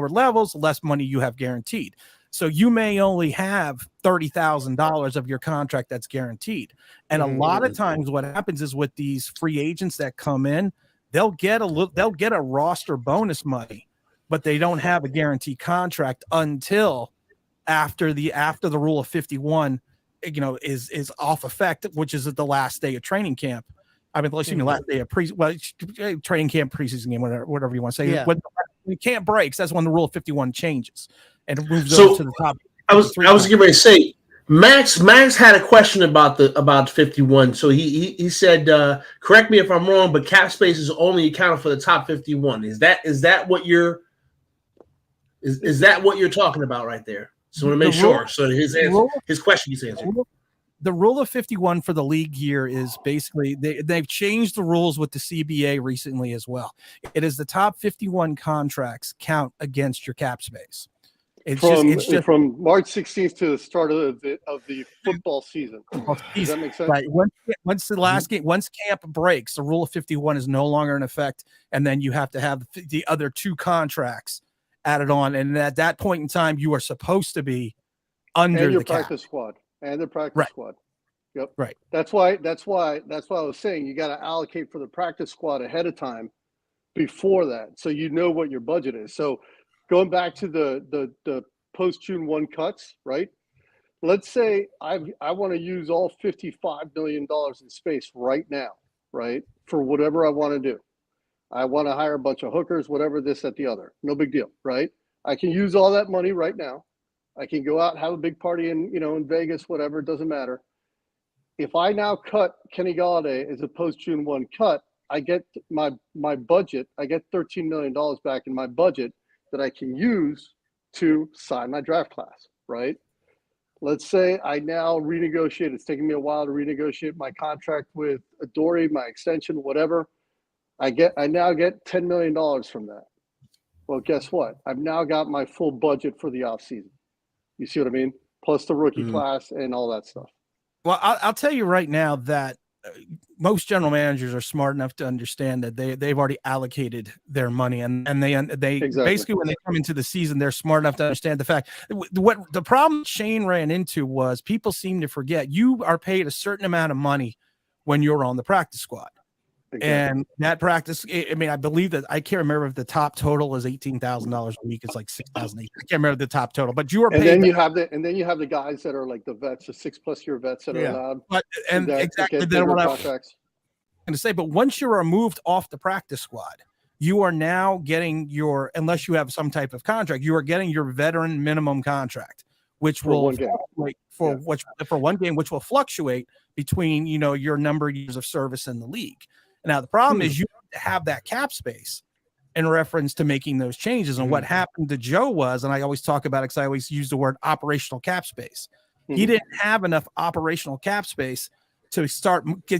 levels, the less money you have guaranteed. So you may only have $30,000 of your contract that's guaranteed. And a lot of times what happens is with these free agents that come in, they'll get a roster bonus money, but they don't have a guaranteed contract until after the rule of 51 is off effect, which is at the last day of training camp. I mean, last day of training camp, preseason game, whatever you want to say. Yeah. When when camp breaks, that's when the Rule of 51 changes and it moves So over to the top. I was getting ready to say, Max had a question about 51. So he said, correct me if I'm wrong, but cap space is only accounted for the top 51. Is that what you're talking about right there? So I want to make sure. So his question is answered. The Rule of 51 for the league year is basically they've changed the rules with the CBA recently as well. It is the top 51 contracts count against your cap space. It's just from March 16th to the start of the football season. Does that make sense? Right. Once the last game, once camp breaks, the Rule of 51 is no longer in effect, and then you have to have the other 2 contracts added on. And at that point in time, you are supposed to be under your the cap. practice squad and the practice squad. Yep. Right. That's why I was saying you got to allocate for the practice squad ahead of time before that, so you know what your budget is. So going back to the post June 1 cuts, right? Let's say I want to use all $55 million in space right now, right? For whatever I want to do. I want to hire a bunch of hookers, whatever, this, that, the other. No big deal, right? I can use all that money right now. I can go out and have a big party in Vegas, whatever, it doesn't matter. If I now cut Kenny Golladay as a post June 1 cut, I get my budget. I get $13 million back in my budget that I can use to sign my draft class, right? Let's say I now renegotiate. It's taking me a while to renegotiate my contract with Adoree, my extension, whatever. I now get $10 million from that. Well, guess what? I've now got my full budget for the offseason. You see what I mean? Plus the rookie class and all that stuff. Well, I'll tell you right now that most general managers are smart enough to understand that they've already allocated their money, and they exactly. Basically when they come into the season, they're smart enough to understand the fact. What the problem Shane ran into was people seem to forget you are paid a certain amount of money when you're on the practice squad. Exactly. And that practice, I mean, I believe that I can't remember if the top total is $18,000 a week. It's like $6,000. I can't remember the top total, but you are paid. And then you have the guys that are like the vets, the 6+ year vets that are allowed. But and exactly then what I'm going to say. But once you're removed off the practice squad, you are now getting unless you have some type of contract, you are getting your veteran minimum contract, which will fluctuate for one game, which will fluctuate between your number of years of service in the league. Now, the problem is you have to have that cap space in reference to making those changes. And what happened to Joe was, and I always talk about it because I always use the word operational cap space. He didn't have enough operational cap space to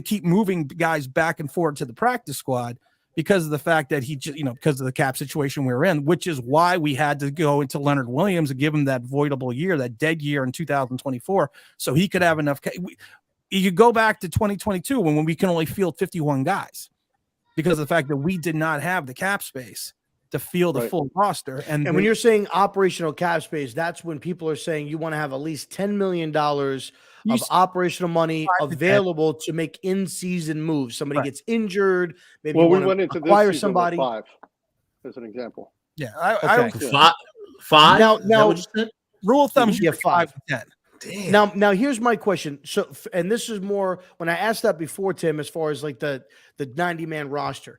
keep moving guys back and forth to the practice squad because of the fact that because of the cap situation we were in, which is why we had to go into Leonard Williams and give him that voidable year, that dead year in 2024, so he could have enough. You go back to 2022 when we can only field 51 guys because of the fact that we did not have the cap space to field the full roster. And when you're saying operational cap space, that's when people are saying you want to have at least $10 million of operational money available to make in-season moves. Somebody gets injured, maybe we went into acquire somebody. 5 as an example. Yeah, five. Now, rule of thumb is 5 to 10. Damn. Now here's my question. So, and this is more when I asked that before, Tim, as far as like the 90-man roster.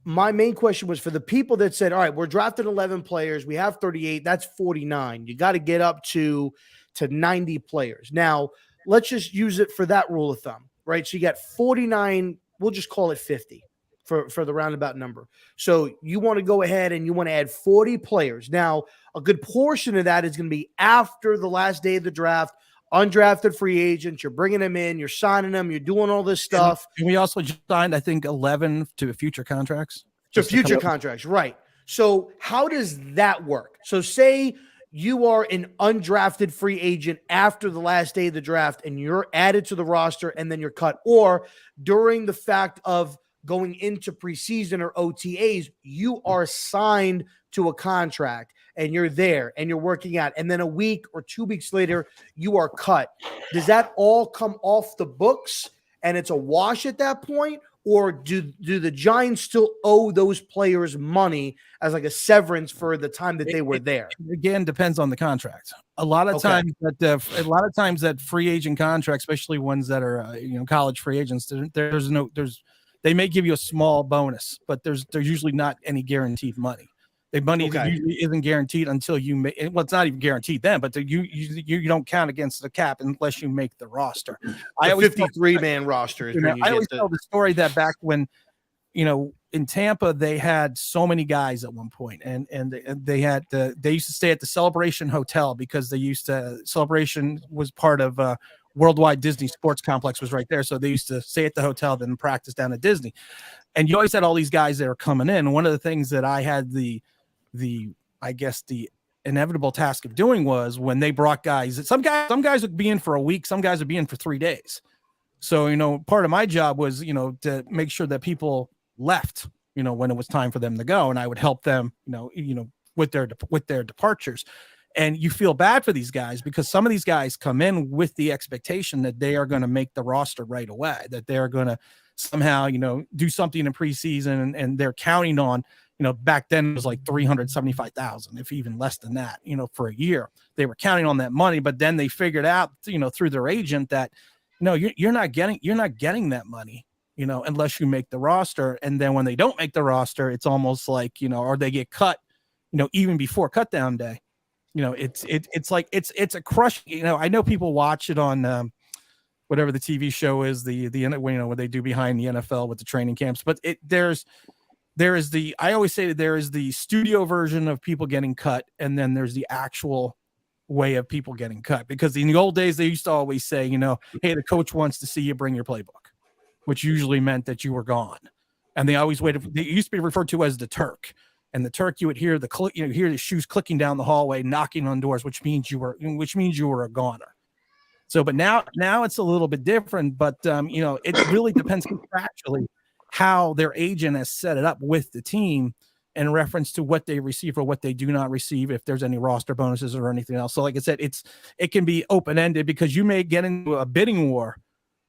My main question was for the people that said, all right, we're drafting 11 players. We have 38. That's 49. You got to get up to 90 players. Now, let's just use it for that rule of thumb, right? So you got 49. We'll just call it 50 for the roundabout number. So you want to go ahead and you want to add 40 players. Now, a good portion of that is going to be after the last day of the draft, undrafted free agents. You're bringing them in, you're signing them, you're doing all this stuff. And we also just signed, I think, 11 to future contracts. To future contracts, right. So how does that work? So say you are an undrafted free agent after the last day of the draft and you're added to the roster and then you're cut, or during the fact of going into preseason or OTAs, you are signed to a contract and you're there and you're working out. And then a week or 2 weeks later, you are cut. Does that all come off the books and it's a wash at that point? Or do the Giants still owe those players money as like a severance for the time that they were there? It again, depends on the contract. A lot of times that free agent contracts, especially ones that are college free agents, they may give you a small bonus, but there's usually not any guaranteed money. The money usually isn't guaranteed until you make. Well, it's not even guaranteed then, but you don't count against the cap unless you make the roster. I always 53-man roster is where you I get always tell the story that back when, in Tampa they had so many guys at one point, and they used to stay at the Celebration Hotel because Celebration was part of Worldwide Disney Sports Complex was right there, so they used to stay at the hotel then practice down at Disney. And you always had all these guys that were coming in. And one of the things that I had the inevitable task of doing was when they brought guys, some guys would be in for a week, some guys would be in for 3 days. So, part of my job was, to make sure that people left, when it was time for them to go. And I would help them, with their departures. And you feel bad for these guys because some of these guys come in with the expectation that they are going to make the roster right away, that they're going to somehow, do something in preseason, and they're counting on, back then it was like 375,000, if even less than that, for a year. They were counting on that money, but then they figured out, through their agent that, no, you're not getting that money, unless you make the roster. And then when they don't make the roster, it's almost like, or they get cut, even before cut down day. It's like it's a crush. I know people watch it on whatever the TV show is, the what they do behind the NFL with the training camps. But there is I always say that there is the studio version of people getting cut, and then there's the actual way of people getting cut. Because in the old days, they used to always say, hey, the coach wants to see you bring your playbook, which usually meant that you were gone. And they always waited. They used to be referred to as the Turk. And the Turk, you would hear hear the shoes clicking down the hallway, knocking on doors, which means you were a goner. So, but now it's a little bit different. But it really depends contractually how their agent has set it up with the team in reference to what they receive or what they do not receive, if there's any roster bonuses or anything else. So, like I said, it can be open ended because you may get into a bidding war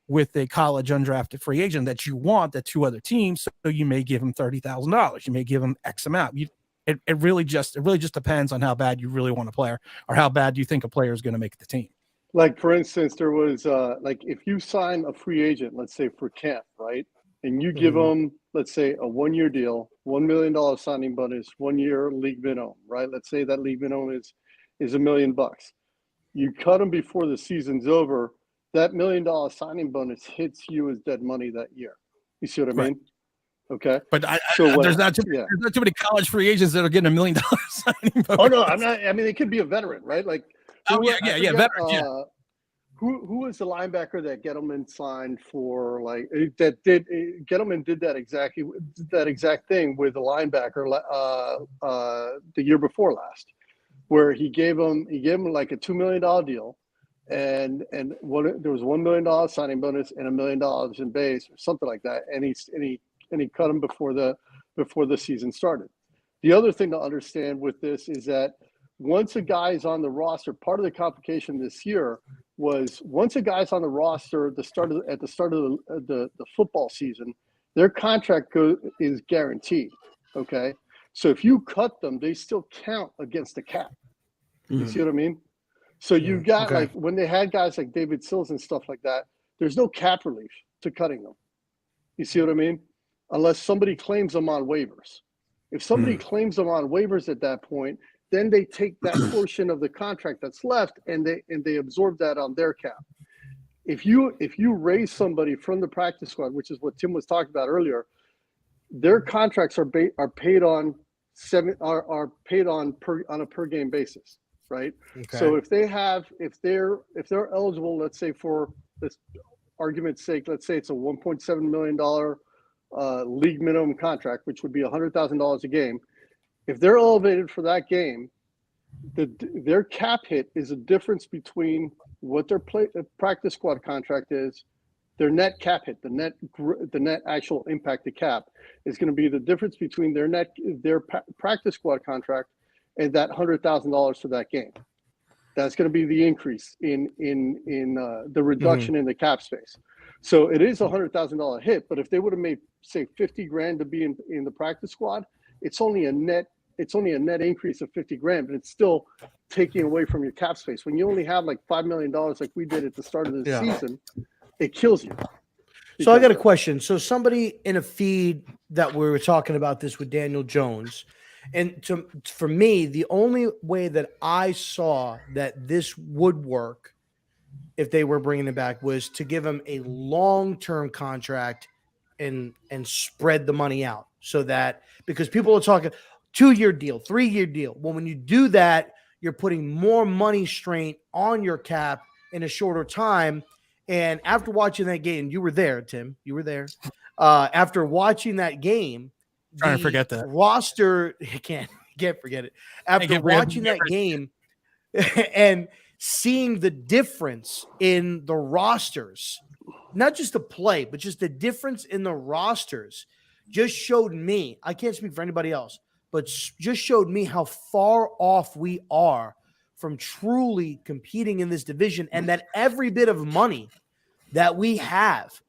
with a college undrafted free agent that you want that 2 other teams. So you may give him $30,000. You may give him X amount. It really just depends on how bad you really want a player or how bad you think a player is going to make the team. Like, for instance, there was if you sign a free agent, let's say for camp, right? And you give them, let's say, a 1-year deal, $1 million signing bonus, 1 year league minimum, right? Let's say that league minimum is $1 million. You cut them before the season's over. That $1 million signing bonus hits you as dead money that year. You see what I mean? Okay. But there's not too many college free agents that are getting $1 million signing bonus. Oh no, I'm not. I mean, it could be a veteran, right? Like, veteran. Who was the linebacker that Gettleman signed for? Like Gettleman did that exact thing with the linebacker the year before last, where he gave him like a $2 million deal. And there was $1 million signing bonus and $1 million in base or something like that, and he cut him before the season started. The other thing to understand with this is that once a guy is on the roster, part of the complication this year was once a guy's on the roster at the start of the football season, their contract is guaranteed. Okay, so if you cut them, they still count against the cap. You see what I mean? So you got like when they had guys like David Sills and stuff like that, there's no cap relief to cutting them. You see what I mean? Unless somebody claims them on waivers. If somebody claims them on waivers at that point, then they take that portion of the contract that's left and they absorb that on their cap. If you raise somebody from the practice squad, which is what Tim was talking about earlier, their contracts are paid on a per game basis. Right. Okay. So if they're eligible, let's say for this argument's sake, let's say it's a $1.7 million league minimum contract, which would be $100,000 a game. If they're elevated for that game, their cap hit is a difference between what their practice squad contract is, their net cap hit, the net actual impact to cap is going to be the difference between their practice squad contract and that $100,000 for that game. That's going to be the increase in the reduction in the cap space. So it is $100,000 hit, but if they would have made say $50,000 to be in the practice squad, it's only a net increase of $50,000, but it's still taking away from your cap space. When you only have like $5 million, like we did at the start of the season, it kills you. So I got a question. So somebody in a feed that we were talking about this with Daniel Jones, And for me, the only way that I saw that this would work if they were bringing it back was to give him a long-term contract and spread the money out so that, because people are talking 2-year deal, 3-year deal. Well, when you do that, you're putting more money strain on your cap in a shorter time. And after watching that game, you were there, Tim, you were there. After watching that game, Trying to forget that roster, can't forget it. After watching that game and seeing the difference in the rosters, not just the play, but just the difference in the rosters, just showed me, I can't speak for anybody else, but just showed me how far off we are from truly competing in this division, and that every bit of money that we have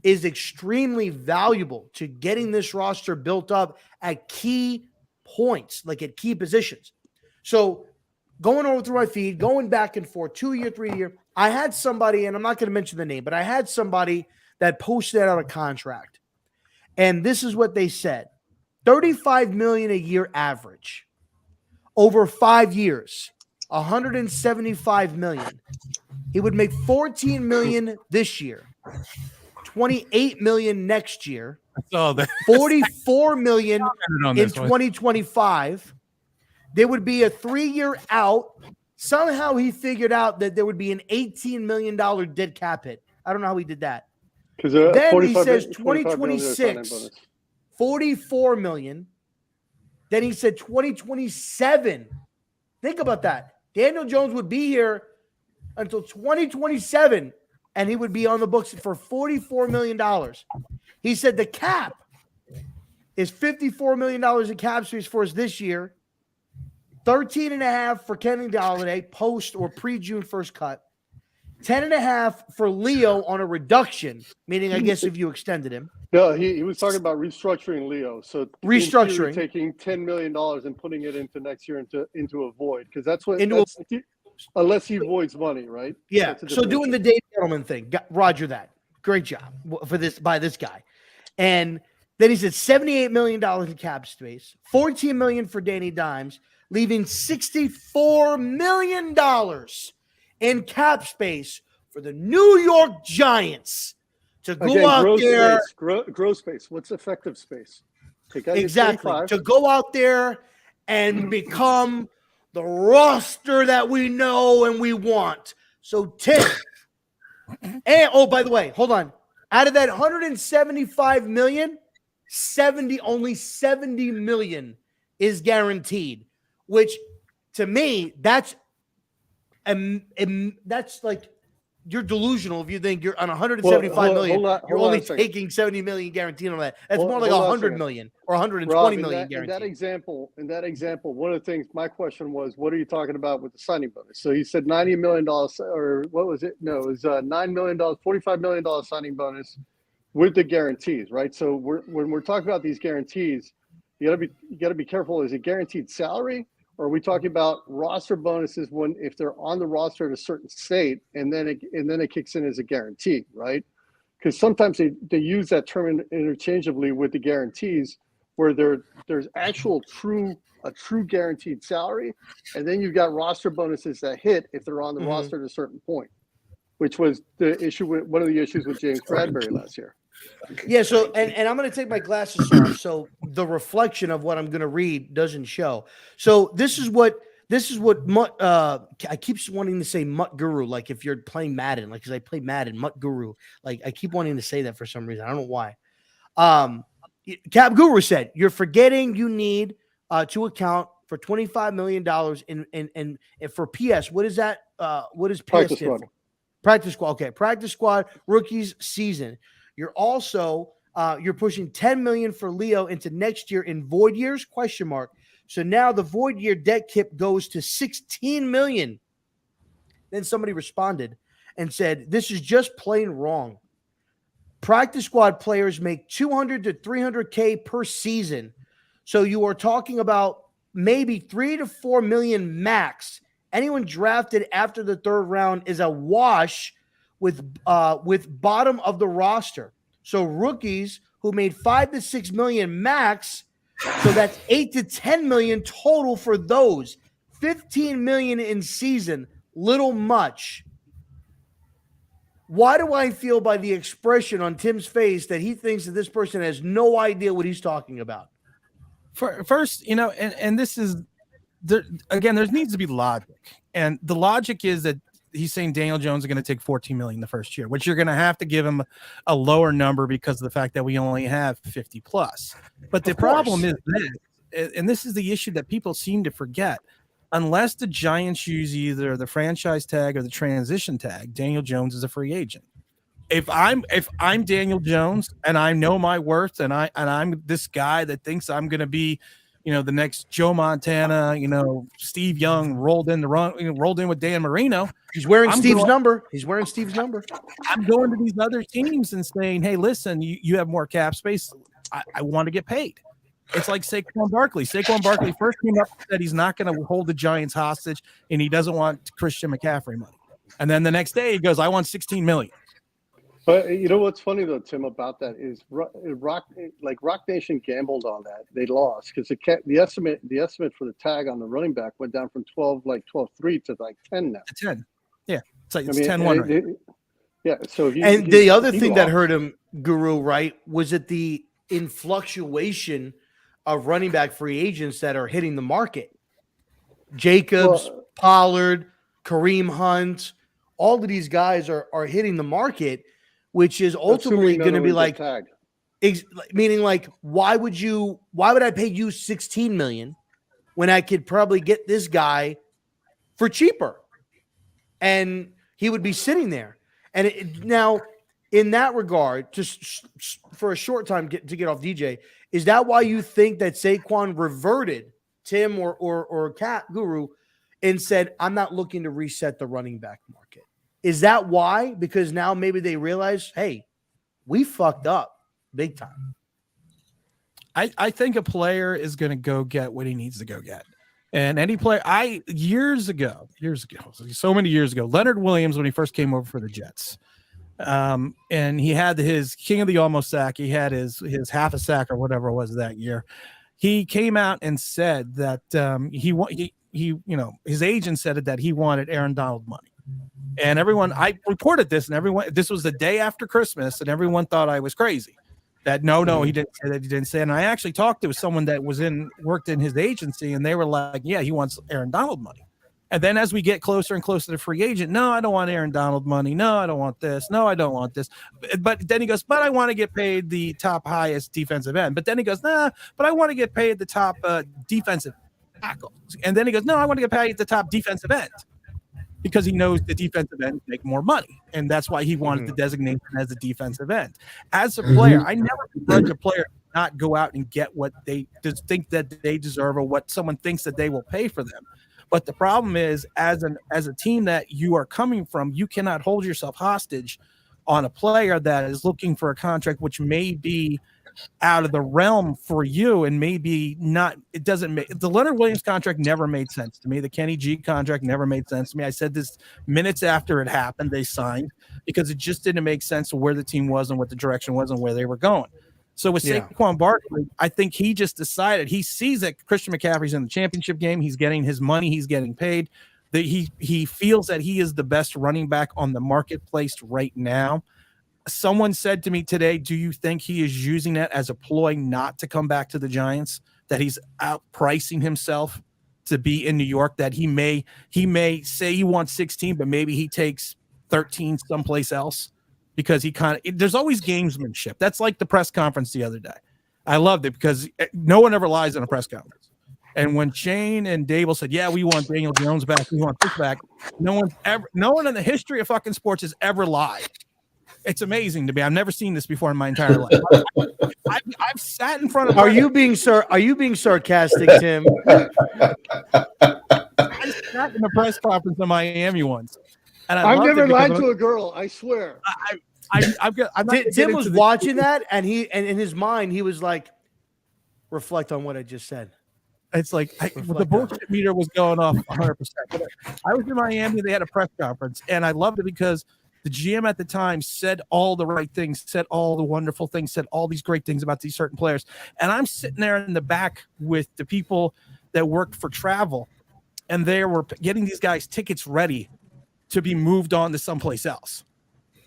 is extremely valuable to getting this roster built up at key points, like at key positions. So going over through my feed, going back and forth, 2-year, 3-year, I had somebody, and I'm not going to mention the name, but I had somebody that posted out a contract. And this is what they said: $35 million a year average over 5 years, $175 million. He would make $14 million this year, $28 million next year, $44 million in 2025. There would be a 3-year out. Somehow he figured out that there would be an $18 million dead cap hit. I don't know how he did that. Then he says 2026, $44 million. Then he said 2027. Think about that. Daniel Jones would be here until 2027, and he would be on the books for $44 million. He said the cap is $54 million in cap space for us this year, 13.5 for Kenny Golladay post or pre-June 1st cut, 10.5 for Leo on a reduction, meaning I guess if you extended him. No, he was talking about restructuring Leo. So restructuring, taking $10 million and putting it into next year into a void, because that's what unless he voids money, right? Yeah. So doing the Dave Gettleman thing, Roger, that great job for this by this guy, and then he said $78 million in cap space, $14 million for Danny Dimes, leaving $64 million in cap space for the New York Giants to go out there. Grow space. What's effective space? Exactly. To go out there and become the roster that we know and we want. So Tim, and oh, by the way, hold on. Out of that $175 million, only $70 million is guaranteed, which to me, that's like, you're delusional if you think you're on $175 million. You're only taking $70 million guaranteed on that. That's more like $100 million or $120 million guaranteed. In that example, one of the things, my question was, what are you talking about with the signing bonus? So he said $90 million, or what was it? No, it was $9 million, $45 million signing bonus with the guarantees, right? So when we're talking about these guarantees, you gotta be careful. Is it guaranteed salary? Or are we talking about roster bonuses if they're on the roster at a certain state, and then it kicks in as a guarantee, right? Because sometimes they use that term interchangeably with the guarantees, where there's a true guaranteed salary, and then you've got roster bonuses that hit if they're on the roster at a certain point, which was one of the issues with James Bradbury last year. Yeah, so and I'm going to take my glasses off, so the reflection of what I'm going to read doesn't show. So this is what I keep wanting to say Mutt Guru, like if you're playing Madden, like because I play Madden, Mutt Guru, like I keep wanting to say that for some reason. I don't know why. Cap Guru said you're forgetting you need to account for $25 million in for PS. What is that? What does PS stand for? Practice squad. Okay, practice squad rookies season. You're also you're pushing $10 million for Leo into next year in void years ? So now the void year debt kit goes to $16 million. Then somebody responded and said, "This is just plain wrong. Practice squad players make $200 to $300K per season, so you are talking about maybe $3 to $4 million max. Anyone drafted after the third round is a wash." With bottom of the roster. So rookies who made $5 to $6 million max So that's 8 to 10 million total for those. 15 million in season, little much. Why do I feel by the expression on Tim's face that he thinks that this person has no idea what he's talking about? First, and this is there again. There needs to be logic, and the logic is that he's saying Daniel Jones is going to take 14 million the first year, which you're going to have to give him a lower number because of the fact that we only have 50 plus. But the problem is this, and this is the issue that people seem to forget. Unless the Giants use either the franchise tag or the transition tag, Daniel Jones is a free agent. If I'm Daniel Jones and I know my worth and I'm this guy that thinks I'm going to be, the next Joe Montana, Steve Young rolled in with Dan Marino. He's wearing Steve's number. I'm going to these other teams and saying, hey, listen, you have more cap space. I want to get paid. It's like Saquon Barkley. Saquon Barkley first came up and said he's not going to hold the Giants hostage and he doesn't want Christian McCaffrey money. And then the next day he goes, I want 16 million. But you know what's funny though, Tim, about that is Rock Nation gambled on that. They lost because the estimate for the tag on the running back went down from 12.3 to like 10 now. To 10, yeah, it's 10-1. Right? Yeah. So the other thing that hurt him, Guru, right, was it the influctuation of running back free agents that are hitting the market. Jacobs, Pollard, Kareem Hunt, all of these guys are hitting the market, which is ultimately going to be like, meaning like, why would I pay you 16 million when I could probably get this guy for cheaper? And he would be sitting there. And now in that regard, just for a short time to get off DJ, is that why you think that Saquon reverted, Tim or Cat Guru, and said, I'm not looking to reset the running back market? Is that why? Because now maybe they realize, hey, we fucked up big time. I think a player is going to go get what he needs to go get. And any player, years ago, so many years ago, Leonard Williams, when he first came over for the Jets, and he had his king of the almost sack. He had his half a sack or whatever it was that year. He came out and said that his agent said that he wanted Aaron Donald money. And I reported this, and this was the day after Christmas, and everyone thought I was crazy. That no, he didn't say that. He didn't say. And I actually talked to someone that worked in his agency, and they were like, yeah, he wants Aaron Donald money. And then as we get closer and closer to free agent, no, I don't want Aaron Donald money. No, I don't want this. No, I don't want this. But then he goes, but I want to get paid the top highest defensive end. But then he goes, nah, but I want to get paid the top defensive tackle. And then he goes, no, I want to get paid the top defensive end, because he knows the defensive end make more money. And that's why he wanted the designation as the defensive end. As a player, I never begrudge a player not go out and get what they just think that they deserve or what someone thinks that they will pay for them. But the problem is, as a team that you are coming from, you cannot hold yourself hostage on a player that is looking for a contract which may be out of the realm for you and maybe not. It doesn't make the Leonard Williams contract never made sense to me. The Kenny G contract never made sense to me. I said this minutes after it happened, they signed, because it just didn't make sense of where the team was and what the direction was and where they were going. So with Saquon Barkley, I think he just decided, he sees that Christian McCaffrey's in the championship game. He's getting his money. He's getting paid. That he feels that he is the best running back on the marketplace right now. Someone said to me today, do you think he is using that as a ploy not to come back to the Giants, that he's outpricing himself to be in New York, that he may say he wants 16, but maybe he takes 13 someplace else? Because there's always gamesmanship. That's like the press conference the other day. I loved it because no one ever lies in a press conference. And when Shane and Dable said, yeah, we want Daniel Jones back, we want this back, no one in the history of fucking sports has ever lied. It's amazing to me. I've never seen this before in my entire life. I've sat in front of. Are you being sarcastic, Tim? I sat in a press conference in Miami once. And I've never lied to a girl. I swear. Tim was watching that, and in his mind, he was like, reflect on what I just said. It's like the bullshit meter was going off 100%. I was in Miami. They had a press conference, and I loved it because The GM at the time said all the right things, said all the wonderful things, said all these great things about these certain players. And I'm sitting there in the back with the people that worked for travel, and they were getting these guys tickets ready to be moved on to someplace else.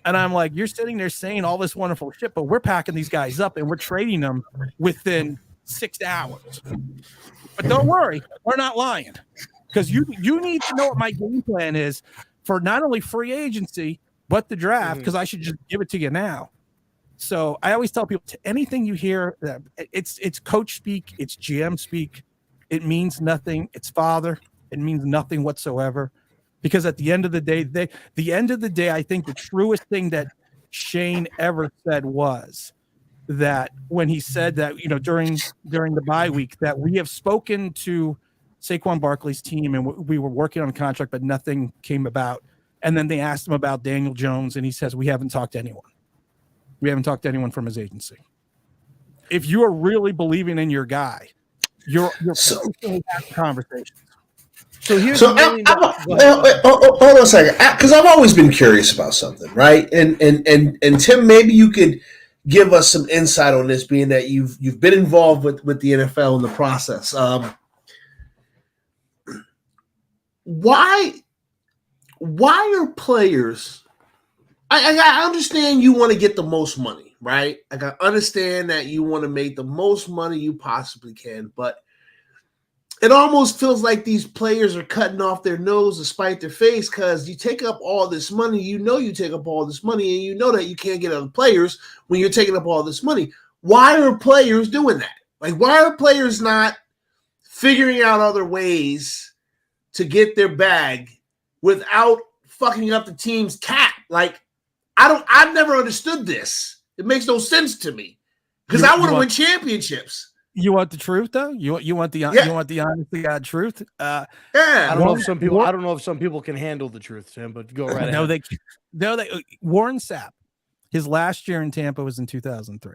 And I'm like, you're sitting there saying all this wonderful shit, but we're packing these guys up and we're trading them within 6 hours. But don't worry, we're not lying, because you need to know what my game plan is for not only free agency but the draft, because I should just give it to you now. So I always tell people, anything you hear, it's coach speak, it's GM speak, it means nothing. It's father, it means nothing whatsoever. Because at the end of the day, I think the truest thing that Shane ever said was that when he said that, during the bye week, that we have spoken to Saquon Barkley's team and we were working on a contract, but nothing came about. And then they asked him about Daniel Jones, and he says, we haven't talked to anyone. We haven't talked to anyone from his agency. If you are really believing in your guy, you're having conversations. So here's hold on a second, because I've always been curious about something, right? And Tim, maybe you could give us some insight on this, being that you've been involved with the NFL in the process. Why are players? I understand you want to get the most money, right? I understand that you want to make the most money you possibly can, but it almost feels like these players are cutting off their nose to spite their face, because you take up all this money, you take up all this money, and you know that you can't get other players when you're taking up all this money. Why are players doing that? Like, why are players not figuring out other ways to get their bag without fucking up the team's cap? Like, I've never understood this. It makes no sense to me, because I want to win championships. You want the truth, though? You want the Yeah. you want the honest to God truth? Yeah. I don't know if some people can handle the truth, Tim, but go right ahead. Warren Sapp, his last year in Tampa was in 2003.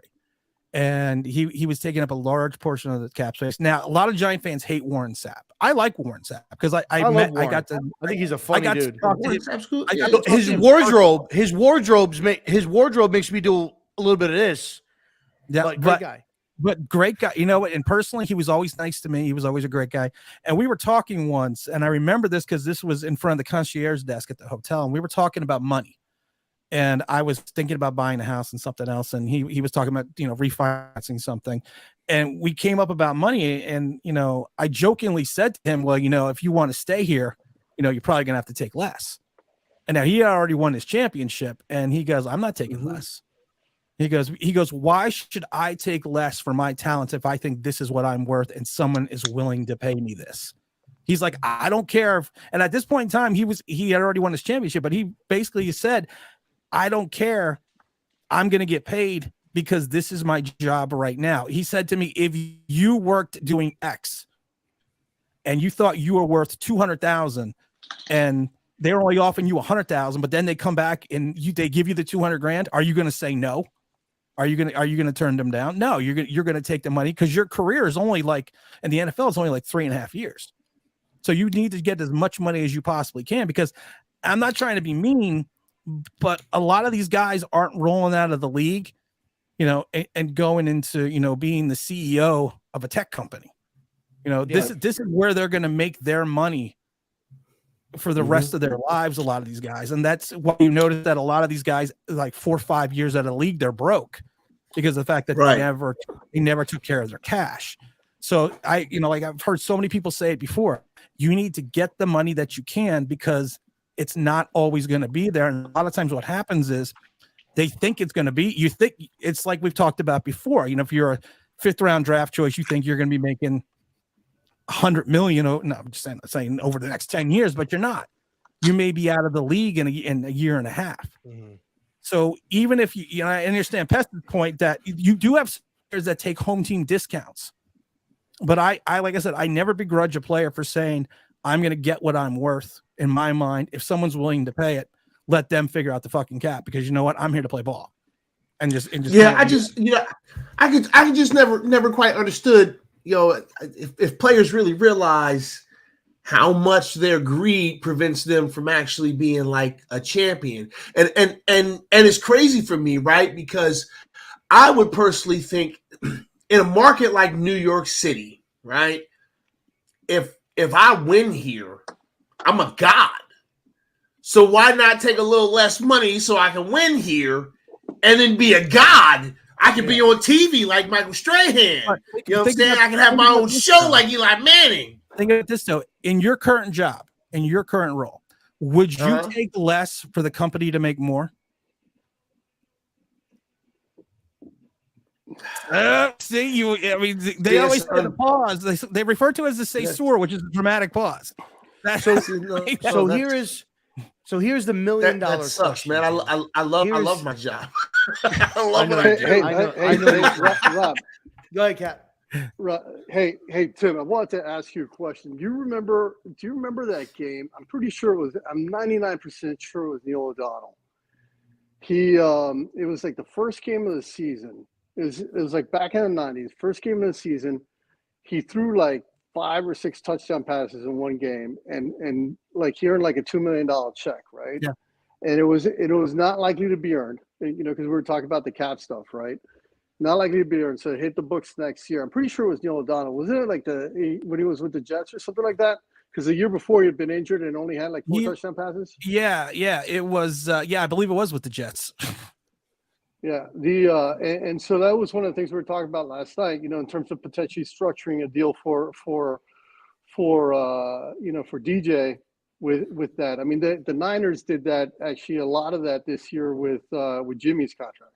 And he was taking up a large portion of the cap space. Now, a lot of Giant fans hate Warren Sapp. I like Warren Sapp because I think he's a funny dude. His wardrobe makes me do a little bit of this. Yeah, but great guy. But great guy, and personally, he was always nice to me. He was always a great guy. And we were talking once, and I remember this because this was in front of the concierge desk at the hotel, and we were talking about money. And I was thinking about buying a house and something else, and he was talking about, refinancing something. And we came up about money, and, I jokingly said to him, well, if you want to stay here, you're probably going to have to take less. And now he had already won his championship, and he goes, I'm not taking less. He goes, why should I take less for my talents if I think this is what I'm worth and someone is willing to pay me this? He's like, I don't care. And at this point in time, he had already won his championship, but he basically said, I don't care. I'm going to get paid because this is my job right now. He said to me, if you worked doing X and you thought you were worth 200,000 and they're only offering you 100,000, but then they come back and they give you the 200 grand, are you going to say no? Are you going to turn them down? No, you're going to take the money because your career is only in the NFL is only 3.5 years. So you need to get as much money as you possibly can, because I'm not trying to be mean, but a lot of these guys aren't rolling out of the league, and going into, being the CEO of a tech company. This is where they're going to make their money for the rest of their lives, a lot of these guys. And that's why you notice that a lot of these guys, 4 or 5 years out of the league, they're broke because of the fact that they never took care of their cash. So I've heard so many people say it before, you need to get the money that you can, because it's not always going to be there. And a lot of times what happens is they think it's going to be, you think it's like we've talked about before, if you're a 5th round draft choice, you think you're going to be making 100 million. No, I'm just saying over the next 10 years, but you're not. You may be out of the league in a year and a half. Mm-hmm. So even if I understand Pest's point that you do have players that take home team discounts, but I like I said, I never begrudge a player for saying, I'm going to get what I'm worth. In my mind, if someone's willing to pay it, let them figure out the fucking cap, because you know what? I'm here to play ball. And just I just never quite understood, if players really realize how much their greed prevents them from actually being like a champion. And it's crazy for me, right? Because I would personally think in a market like New York City, right? If I win here, I'm a god. So why not take a little less money so I can win here and then be a god? I can be on TV like Michael Strahan. You know what I'm saying? I can have my own show like Eli Manning. Think of this though. In your current job, in your current role, would you take less for the company to make more? See, you. I mean, they always say the pause. They refer to it as the cesura, which is a dramatic pause. Here's the $1 million that sucks, question, man. I love my job. I love what I do. Hey, Rob. Go ahead, Cap. Hey, Tim. I wanted to ask you a question. Do you remember that game? I'm pretty sure it was. I'm 99% sure it was Neil O'Donnell. It was like the first game of the season. It was like back in the 90s. First game of the season. He threw like 5 or 6 touchdown passes in one game, and like he earned like a $2 million check, right? Yeah. And it was not likely to be earned, because we were talking about the cap stuff, right? Not likely to be earned. So it hit the books next year. I'm pretty sure it was Neil O'Donnell. Wasn't it like when he was with the Jets or something like that? Because the year before he had been injured and only had like 4 touchdown passes. Yeah, it was. I believe it was with the Jets. Yeah, and so that was one of the things we were talking about last night. In terms of potentially structuring a deal for DJ with that. I mean, the Niners did that actually a lot of that this year with Jimmy's contract.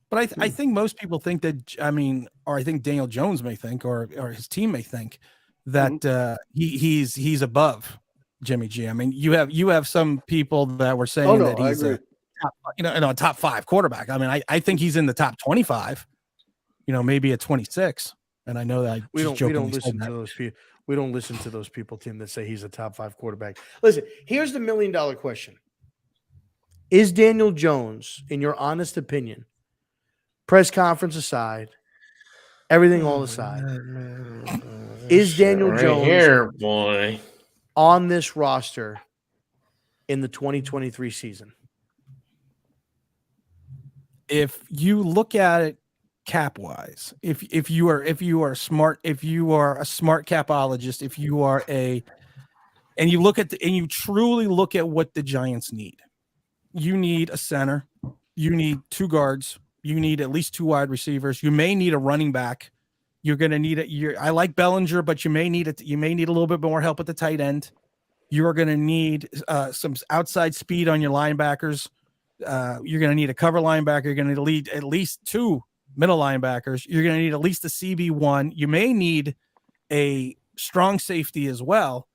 But I think most people think that. I mean, or I think Daniel Jones may think, or his team may think that he's above Jimmy G. I mean, you have some people that were saying that he's a top 5 quarterback. I mean, I think he's in the top 25. Maybe at 26. And I know that we don't listen to those people. We don't listen to those people, Tim, that say he's a top 5 quarterback. Listen, here's the $1 million question: is Daniel Jones, in your honest opinion, press conference aside, everything all aside, is Daniel Jones on this roster in the 2023 season? If you look at it cap wise, if you are a smart capologist, and you truly look at what the Giants need, you need a center, you need 2 guards, you need at least 2 wide receivers, you may need a running back, you're going to need I like Bellinger, but you may need a little bit more help at the tight end. You're going to need some outside speed on your linebackers. You're going to need a cover linebacker. You're going to need at least 2 middle linebackers. You're going to need at least a CB1. You may need a strong safety as well.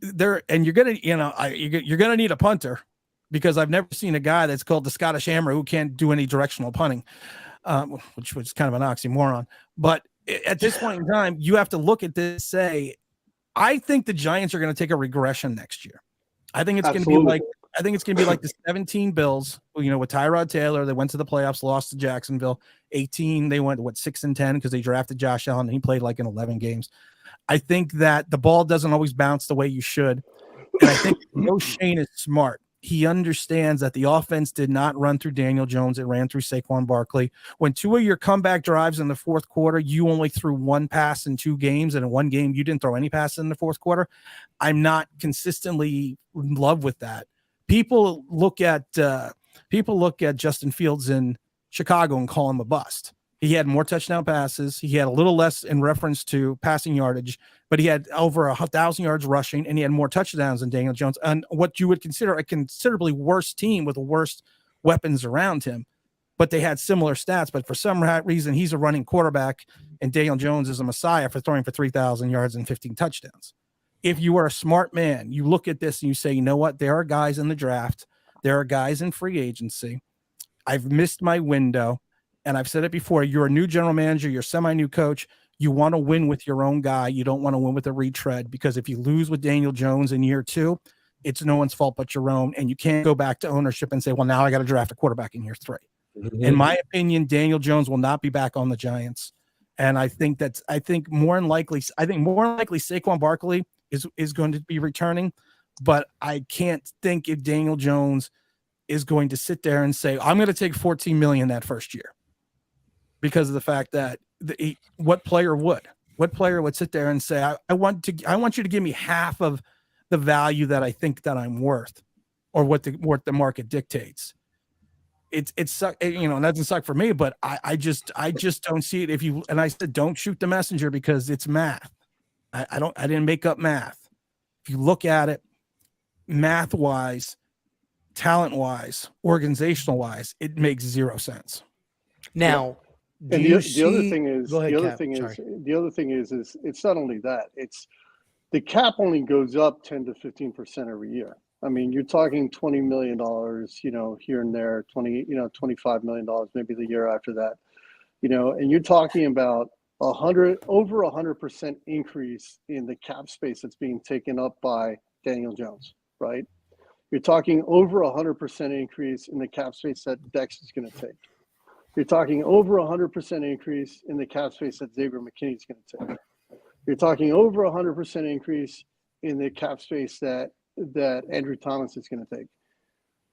And you're going to, you're going to need a punter, because I've never seen a guy that's called the Scottish Hammer who can't do any directional punting, which was kind of an oxymoron. But at this point in time, you have to look at this and say, I think the Giants are going to take a regression next year. I think it's going to be like the 17 Bills, with Tyrod Taylor. They went to the playoffs, lost to Jacksonville. 18, they went 6-10 because they drafted Josh Allen and he played like in 11 games. I think that the ball doesn't always bounce the way you should. And I think Shane is smart. He understands that the offense did not run through Daniel Jones. It ran through Saquon Barkley. When 2 of your comeback drives in the fourth quarter, you only threw 1 pass in 2 games, and in 1 game, you didn't throw any passes in the fourth quarter. I'm not consistently in love with that. People look at Justin Fields in Chicago and call him a bust. He had more touchdown passes. He had a little less in reference to passing yardage, but he had over 1,000 yards rushing, and he had more touchdowns than Daniel Jones, and what you would consider a considerably worse team with the worst weapons around him. But they had similar stats. But for some reason, he's a running quarterback, and Daniel Jones is a messiah for throwing for 3,000 yards and 15 touchdowns. If you are a smart man, you look at this and you say, you know what? There are guys in the draft. There are guys in free agency. I've missed my window. And I've said it before, you're a new general manager, you're a semi-new coach. You want to win with your own guy. You don't want to win with a retread, because if you lose with Daniel Jones in year 2, it's no one's fault but your own. And you can't go back to ownership and say, well, now I got to draft a quarterback in year 3. Mm-hmm. In my opinion, Daniel Jones will not be back on the Giants. And I think more than likely Saquon Barkley is going to be returning, but I can't think if Daniel Jones is going to sit there and say, I'm going to take $14 million that first year, because of the fact that what player would sit there and say, I want you to give me half of the value that I think that I'm worth, or what the market dictates. It doesn't suck for me, but I just don't see it. And I said, don't shoot the messenger, because it's math. I didn't make up math. If you look at it math wise, talent wise, organizational wise, it makes zero sense. Now, and the other thing is it's not only that, it's the cap only goes up 10 to 15% every year. I mean, you're talking $20 million, here and there, $25 million, maybe the year after that, and you're talking about over 100% increase in the cap space that's being taken up by Daniel Jones, right? You're talking over 100% increase in the cap space that Dex is going to take. You're talking over 100% increase in the cap space that Xavier McKinney is going to take. You're talking over 100% increase in the cap space that Andrew Thomas is going to take.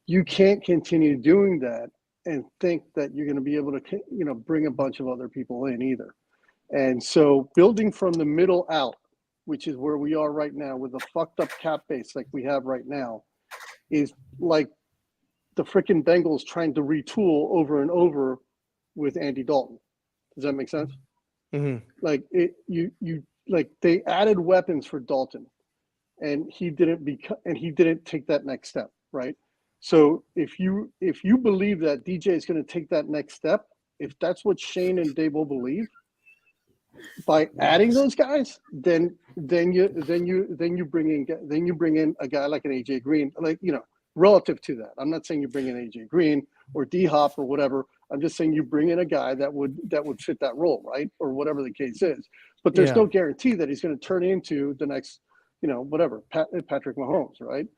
You can't continue doing that and think that you're going to be able to, bring a bunch of other people in either. And so building from the middle out, which is where we are right now with a fucked up cap base like we have right now, is like the freaking Bengals trying to retool over and over with Andy Dalton. Does that make sense? Mm-hmm. Like they added weapons for Dalton, and he didn't take that next step, right? So if you believe that DJ is going to take that next step, if that's what Shane and Dable believe, by adding those guys, then you bring in a guy like an AJ Green, relative to that. I'm not saying you bring in AJ Green or D Hop or whatever. I'm just saying you bring in a guy that would fit that role, right? Or whatever the case is. But there's no guarantee that he's going to turn into the next, Patrick Mahomes, right?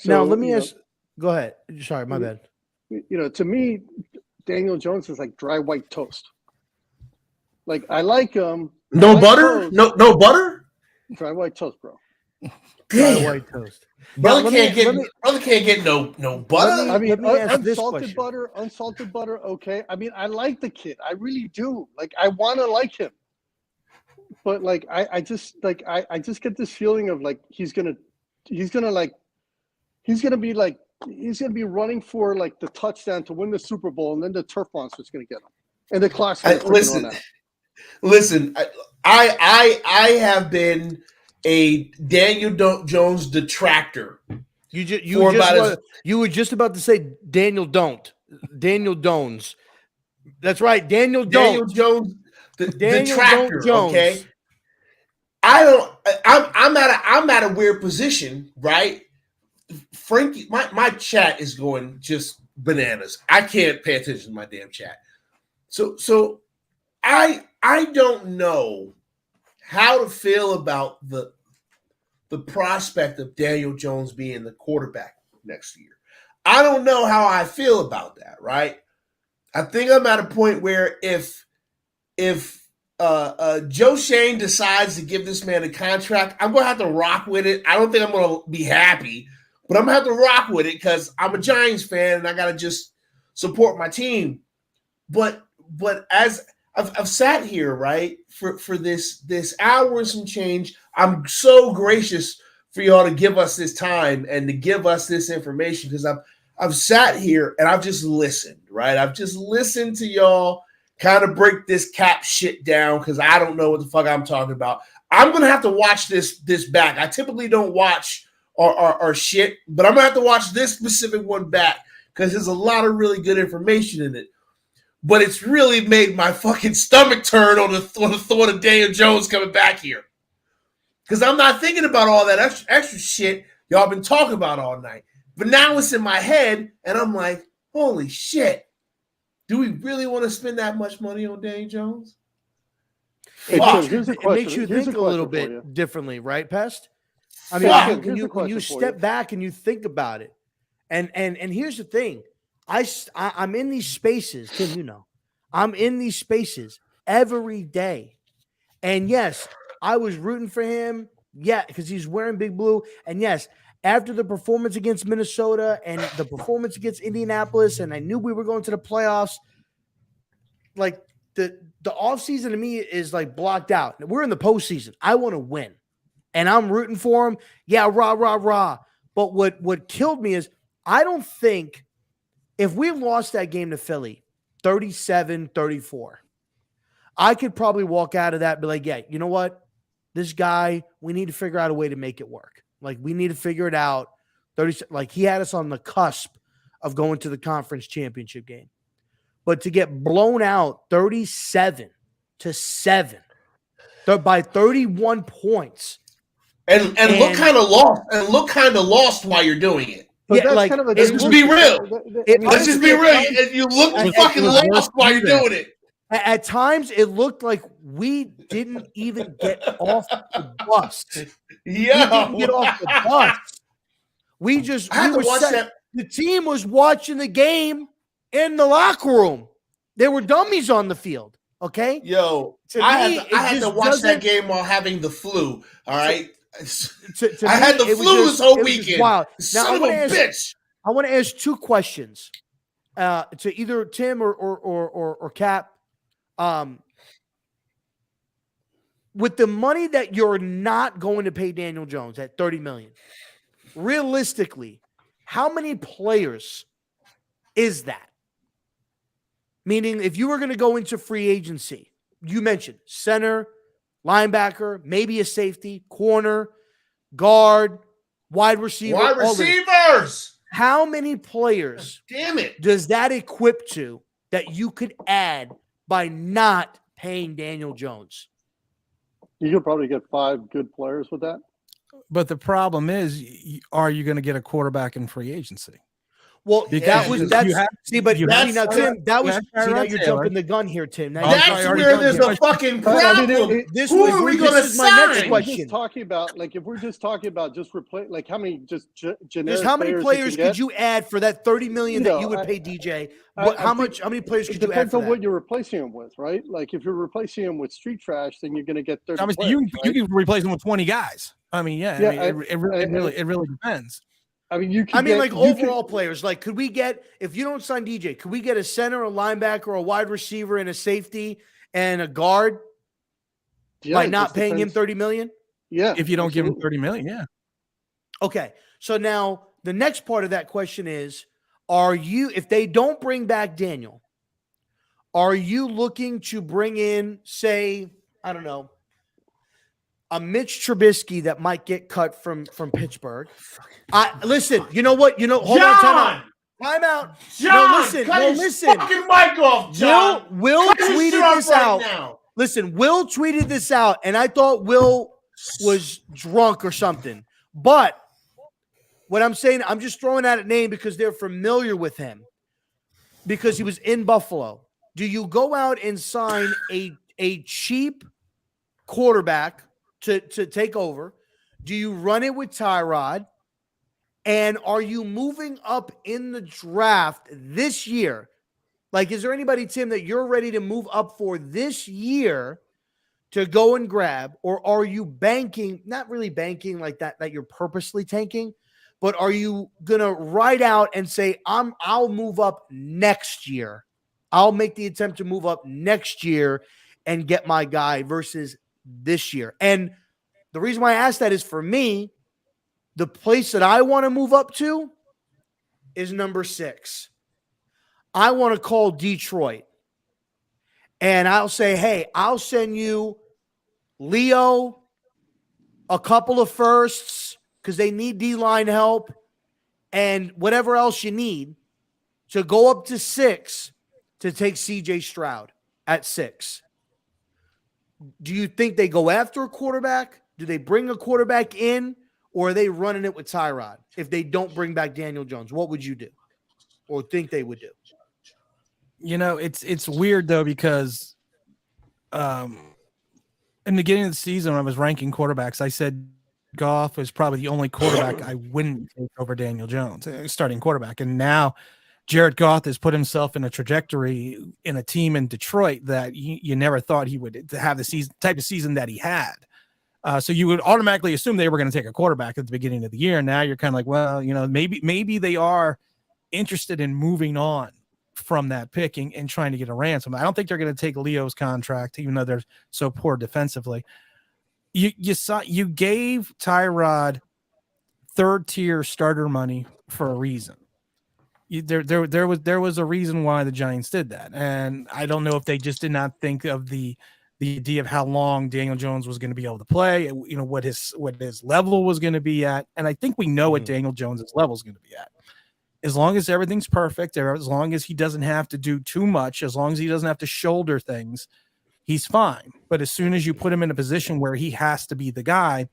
Now let me ask. Go ahead. Sorry, my bad. To me, Daniel Jones is like dry white toast. Like, I like him. No butter? Toast. No butter? Dry white toast, bro. Dry white toast. Brother can't get no butter. I mean, let me ask this unsalted butter, okay. I mean, I like the kid. I really do. Like, I want to like him. But like, I just get this feeling of like he's gonna be running for like the touchdown to win the Super Bowl, and then the turf monster's gonna get him, and the clock's gonna Listen, I have been a Daniel Jones detractor. You were just about to say Daniel Jones. That's right, Daniel Jones, the detractor. Okay, I'm at a weird position, right? Frankie, my chat is going just bananas. I can't pay attention to my damn chat. So I don't know how to feel about the prospect of Daniel Jones being the quarterback next year. I don't know how I feel about that, right? I think I'm at a point where if Joe Shane decides to give this man a contract, I'm going to have to rock with it. I don't think I'm going to be happy, but I'm going to have to rock with it because I'm a Giants fan and I got to just support my team. But as I've sat here, right, for this hour and some change, I'm so gracious for y'all to give us this time and to give us this information because I've sat here and I've just listened, right? I've just listened to y'all kind of break this cap shit down because I don't know what the fuck I'm talking about. I'm going to have to watch this back. I typically don't watch our shit, but I'm going to have to watch this specific one back because there's a lot of really good information in it. But it's really made my fucking stomach turn on the thought of Daniel Jones coming back here. Because I'm not thinking about all that extra shit y'all been talking about all night. But now it's in my head, and I'm like, holy shit. Do we really want to spend that much money on Daniel Jones? It makes you think a little bit differently, right, Pest? I mean, when you step back and you think about it, and here's the thing. I'm in these spaces, Tim, I'm in these spaces every day. And yes, I was rooting for him. Yeah, because he's wearing big blue. And yes, after the performance against Minnesota and the performance against Indianapolis, and I knew we were going to the playoffs, like the offseason to me is like blocked out. We're in the postseason. I want to win. And I'm rooting for him. Yeah, rah, rah, rah. But what killed me is I don't think if we lost that game to Philly 37-34, I could probably walk out of that and be like, yeah, you know what? This guy, we need to figure out a way to make it work. Like, we need to figure it out. Like, he had us on the cusp of going to the conference championship game. But to get blown out 37-7 by 31 points. And look kind of lost while you're doing it. But yeah, that's like, kind of a let's just be real. Let's just be real. And you look fucking lost while you're doing it. At times, it looked like we didn't even get off the bus. Yeah, we didn't get off the bus. We just the team was watching the game in the locker room. There were dummies on the field. Okay, yo, I had to watch that game while having the flu. All right, I had the flu this whole weekend. Wow. Son of a bitch. I want to ask two questions to either Tim or Cap. With the money that you're not going to pay Daniel Jones at $30 million, realistically, how many players is that? Meaning, if you were going to go into free agency, you mentioned center, linebacker, maybe a safety, corner, guard, wide receiver. Wide receivers. How many players does that equip to that you could add by not paying Daniel Jones? You could probably get 5 good players with that. But the problem is, are you going to get a quarterback in free agency? Well, now, Tim, now you're jumping the gun here, Tim. Now that's where there's a fucking problem. Who are we going to sign? My next question. Just talking about, like, if we're just talking about just replace, like, how many just generic? How many players could you add for that $30 million that you would pay DJ? How many players could you add? Depends on what you're replacing him with, right? Like, if you're replacing him with street trash, then you're going to get 30. You can replace him with 20 guys. I mean, it really depends. I mean, overall players. Like, could we get, if you don't sign DJ, could we get a center, a linebacker, a wide receiver, and a safety and a guard by not paying him $30 million? Yeah. If you don't give him $30 million, yeah. Okay. So now the next part of that question is, if they don't bring back Daniel, are you looking to bring in, say, I don't know, a Mitch Trubisky that might get cut from Pittsburgh? Listen, you know what? Hold on, time out. John, listen. Fucking mic off, John. Will tweeted this out. Now. Listen, Will tweeted this out, and I thought Will was drunk or something. But what I'm saying, I'm just throwing out a name because they're familiar with him because he was in Buffalo. Do you go out and sign a cheap quarterback to take over? Do you run it with Tyrod? And are you moving up in the draft this year? Like, is there anybody, Tim, that you're ready to move up for this year to go and grab? Or are you banking, not really banking like that you're purposely tanking, but are you going to ride out and say, I'll move up next year. I'll make the attempt to move up next year and get my guy versus this year? And the reason why I ask that is, for me, the place that I want to move up to is number 6. I want to call Detroit. And I'll say, hey, I'll send you Leo, a couple of firsts, because they need D-line help, and whatever else you need to go up to 6 to take CJ Stroud at 6. Do you think they go after a quarterback? Do they bring a quarterback in? Or are they running it with Tyrod? If they don't bring back Daniel Jones, what would you do or think they would do? It's weird, though, because in the beginning of the season, when I was ranking quarterbacks, I said Goff was probably the only quarterback I wouldn't take over Daniel Jones, starting quarterback. And now Jared Goff has put himself in a trajectory in a team in Detroit that you never thought he would have the type of season that he had. So you would automatically assume they were going to take a quarterback at the beginning of the year. Now you're kind of like, well, maybe they are interested in moving on from that picking and trying to get a ransom. I don't think they're going to take Leo's contract, even though they're so poor defensively. You gave Tyrod third tier starter money for a reason. There was a reason why the Giants did that, and I don't know if they just did not think of the idea of how long Daniel Jones was going to be able to play, what his level was going to be at, and I think we know what Daniel Jones's level is going to be at. As long as everything's perfect, as long as he doesn't have to do too much, as long as he doesn't have to shoulder things, he's fine. But as soon as you put him in a position where he has to be the guy,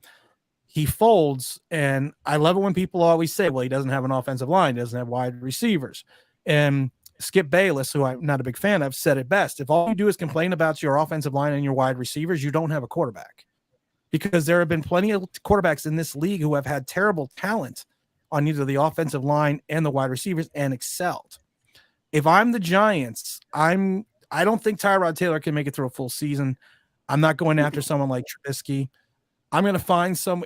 he folds. And I love it when people always say, well, he doesn't have an offensive line, he doesn't have wide receivers. And Skip Bayless, who I'm not a big fan of, said it best. If all you do is complain about your offensive line and your wide receivers, you don't have a quarterback. Because there have been plenty of quarterbacks in this league who have had terrible talent on either the offensive line and the wide receivers and excelled. If I'm the Giants, I don't think Tyrod Taylor can make it through a full season. I'm not going after someone like Trubisky. I'm going to find some.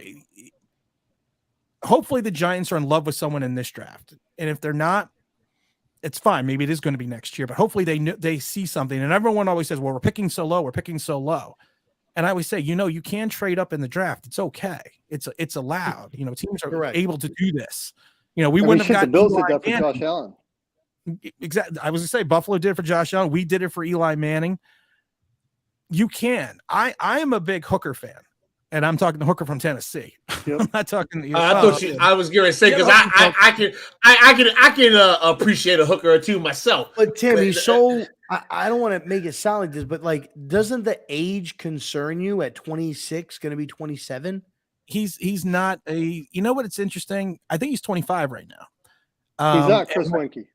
Hopefully the Giants are in love with someone in this draft. And if they're not, it's fine. Maybe it is going to be next year, but hopefully they see something. And everyone always says, well, we're picking so low. And I always say, you can trade up in the draft. It's okay. It's allowed. Teams are able to do this. We wouldn't have gotten the Bills did that for Josh Allen. Exactly. I was going to say Buffalo did it for Josh Allen. We did it for Eli Manning. You can. I am a big Hooker fan, and I'm talking to Hooker from Tennessee. Yep. I'm not talking. I was going to say because I can appreciate a Hooker or two myself. But Tim, he's so. I don't want to make it sound like this, but doesn't the age concern you at 26, going to be 27? He's not a, what, it's interesting. I think he's 25 right now. He's not Chris Weinke.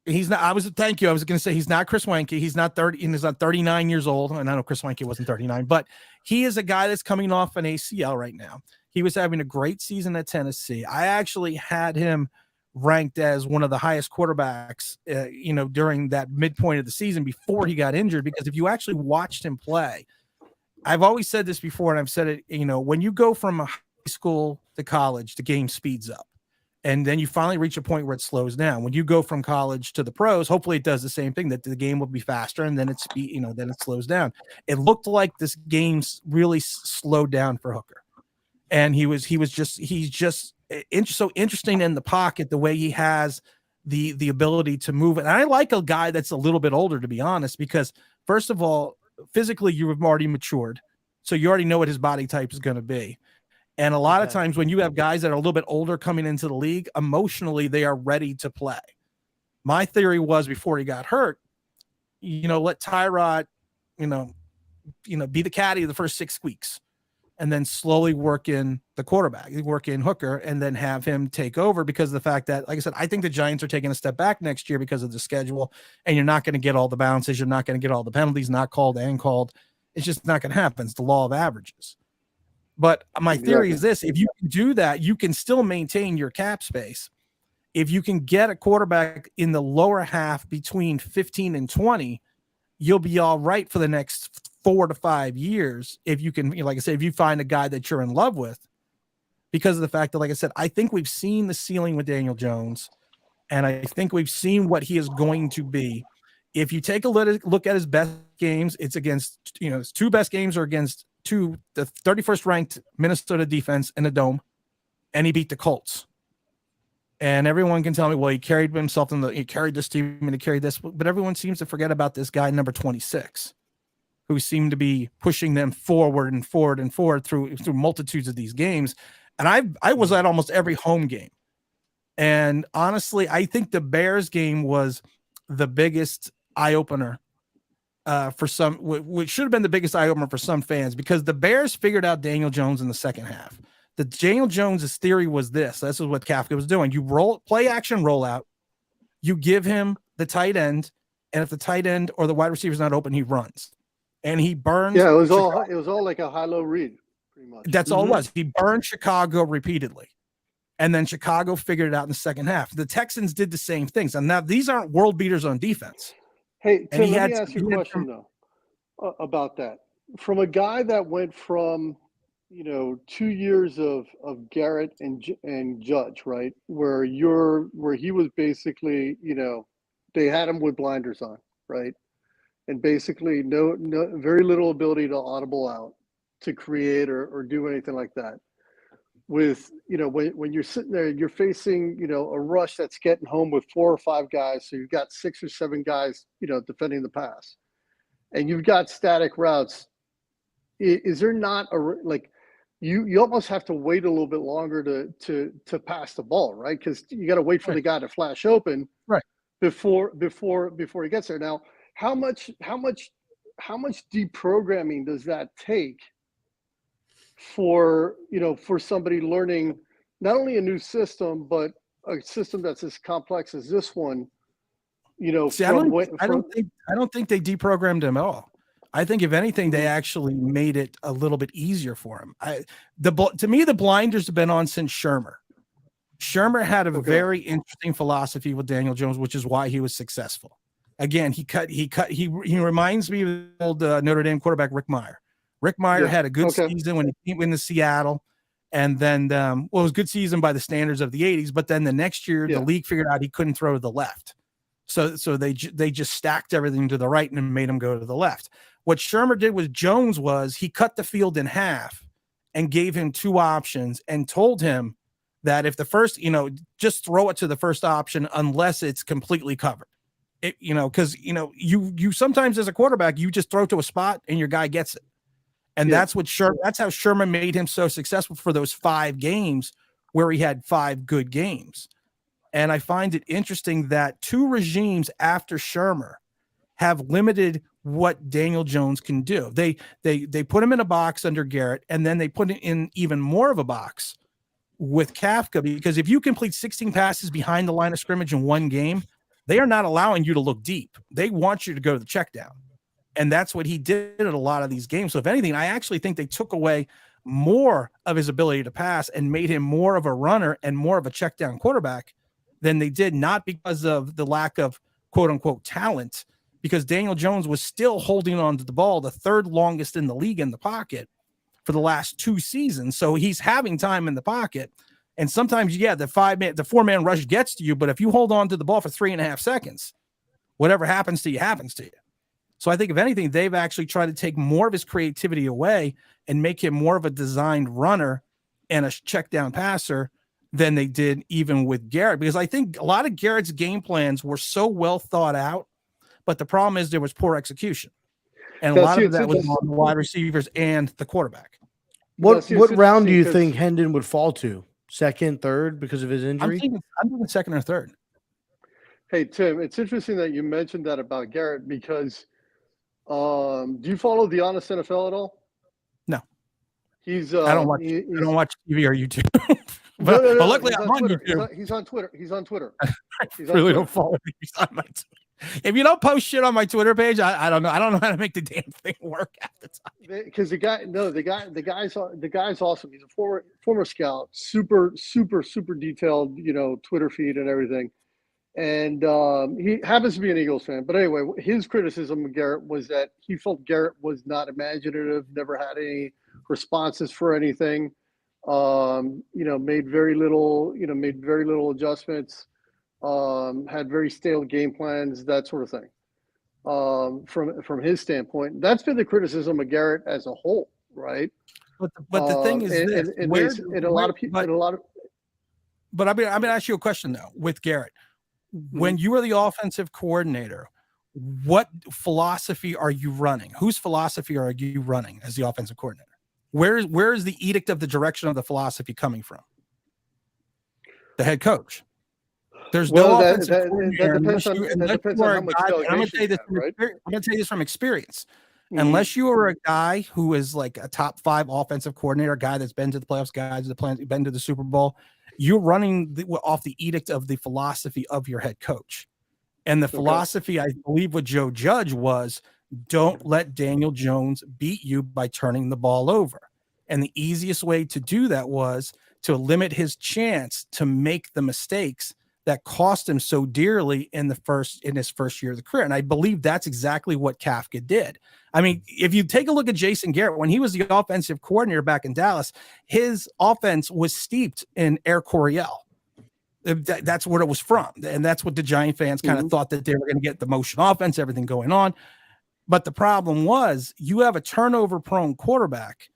He's not, thank you. I was going to say, he's not Chris Weinke. He's not 30 and he's not 39 years old. And I know Chris Weinke wasn't 39, but he is a guy that's coming off an ACL right now. He was having a great season at Tennessee. I actually had him ranked as one of the highest quarterbacks, during that midpoint of the season before he got injured, because if you actually watched him play, I've always said this before, and I've said it, when you go from a high school to college, the game speeds up. And then you finally reach a point where it slows down. When you go from college to the pros, hopefully it does the same thing, that the game will be faster and then then it slows down. It looked like this game really slowed down for Hooker. And he's just so interesting in the pocket, the way he has the ability to move. And I like a guy that's a little bit older, to be honest, because first of all, physically you have already matured. So you already know what his body type is going to be. And a lot of times when you have guys that are a little bit older coming into the league, emotionally, they are ready to play. My theory was before he got hurt, let Tyrod, be the caddy the first 6 weeks and then slowly work in the quarterback, work in Hooker, and then have him take over, because of the fact that, like I said, I think the Giants are taking a step back next year because of the schedule, and you're not going to get all the bounces. You're not going to get all the penalties, not called and called. It's just not going to happen. It's the law of averages. But my theory is this: if you can do that, you can still maintain your cap space. If you can get a quarterback in the lower half between 15 and 20, you'll be all right for the next 4 to 5 years. If you can, like I said, if you find a guy that you're in love with, because of the fact that, like I said, I think we've seen the ceiling with Daniel Jones, and I think we've seen what he is going to be. If you take a look at his best games, it's against, his 2 best games are against the 31st ranked Minnesota defense in a dome, and he beat the Colts. And everyone can tell me, well, he carried himself he carried this team and he carried this, but everyone seems to forget about this guy, number 26, who seemed to be pushing them forward and forward and forward through multitudes of these games. And I was at almost every home game. And honestly, I think the Bears game was the biggest eye opener for some, which should have been the biggest eye opener for some fans, because the Bears figured out Daniel Jones in the second half. The Daniel Jones's theory was this. This is what Kafka was doing. You play action rollout, you give him the tight end, and if the tight end or the wide receiver is not open, he runs. And he burns. Yeah, it was all like a high-low read, pretty much. That's all it was. He burned Chicago repeatedly. And then Chicago figured it out in the second half. The Texans did the same things. And now these aren't world beaters on defense. Hey, And Tim, let me ask you a question, though, about that. From a guy that went from, 2 years of Garrett and Judge, right, where he was basically, they had him with blinders on, right, and basically no very little ability to audible out, to create or do anything like that. With when you're sitting there, you're facing a rush that's getting home with 4 or 5 guys, so you've got 6 or 7 guys defending the pass, and you've got static routes. Is there not you almost have to wait a little bit longer to pass the ball, right? Because you got to wait for the guy to flash open, right, before he gets there. Now, how much deprogramming does that take for somebody learning not only a new system, but a system that's as complex as this one? See, I don't think they deprogrammed him at all. I think if anything, they actually made it a little bit easier for him. To me, the blinders have been on since Shurmur. Shurmur had a very interesting philosophy with Daniel Jones, which is why he was successful. Again, he reminds me of the old Notre Dame quarterback, Rick Meyer. Rick Meyer had a good season when he went to Seattle, and then it was a good season by the standards of the 80s. But then the next year, the league figured out he couldn't throw to the left, so they just stacked everything to the right and made him go to the left. What Shurmur did with Jones was he cut the field in half and gave him 2 options and told him that if the first, just throw it to the first option unless it's completely covered. Because you sometimes as a quarterback you just throw to a spot and your guy gets it. And that's how Shurmur made him so successful for those 5 games where he had 5 good games. And I find it interesting that 2 regimes after Shurmur have limited what Daniel Jones can do. They put him in a box under Garrett, and then they put him in even more of a box with Kafka, because if you complete 16 passes behind the line of scrimmage in one game, they are not allowing you to look deep. They want you to go to the check down. And that's what he did in a lot of these games. So if anything, I actually think they took away more of his ability to pass and made him more of a runner and more of a check down quarterback than they did, not because of the lack of quote unquote talent, because Daniel Jones was still holding on to the ball, the 3rd longest in the league in the pocket for the last 2 seasons. So he's having time in the pocket. And sometimes, the 4-man rush gets to you, but if you hold on to the ball for 3.5 seconds, whatever happens to you, happens to you. So I think if anything, they've actually tried to take more of his creativity away and make him more of a designed runner and a check down passer than they did even with Garrett, because I think a lot of Garrett's game plans were so well thought out, but the problem is there was poor execution. And a lot of that was on the wide receivers and the quarterback. What round do you think Hendon would fall to? 2nd, 3rd, because of his injury? I'm thinking 2nd or 3rd. Hey, Tim, it's interesting that you mentioned that about Garrett, because do you follow the Honest NFL at all? No. I don't watch TV or YouTube. but luckily I'm on YouTube. He's on Twitter. I really don't follow him. He's on my Twitter. If you don't post shit on my Twitter page, I don't know. I don't know how to make the damn thing work at the time. Because the guy's awesome. He's a former scout, super detailed, Twitter feed and everything. And he happens to be an Eagles fan. But anyway, his criticism of Garrett was that he felt Garrett was not imaginative, never had any responses for anything. Made very little adjustments. Had very stale game plans, that sort of thing. From his standpoint, that's been the criticism of Garrett as a whole, right? But the thing is, But I'm going to ask you a question though with Garrett. When you are the offensive coordinator, what philosophy are you running? Whose philosophy are you running as the offensive coordinator? Where is the edict of the direction of the philosophy coming from? The head coach. There's no offensive coordinator. I'm going to tell you this from experience. Unless you are a guy who is like a top 5 offensive coordinator, a guy that's been to the playoffs, guys that been to the Super Bowl, you're running off the edict of the philosophy of your head coach. And the philosophy, I believe, with Joe Judge was, don't let Daniel Jones beat you by turning the ball over. And the easiest way to do that was to limit his chance to make the mistakes that cost him so dearly in his first year of the career. And I believe that's exactly what Kafka did. I mean, if you take a look at Jason Garrett, when he was the offensive coordinator back in Dallas, his offense was steeped in Air Coryell. That's what it was from. And that's what the Giant fans kind of thought, that they were going to get the motion offense, everything going on. But the problem was, you have a turnover prone quarterback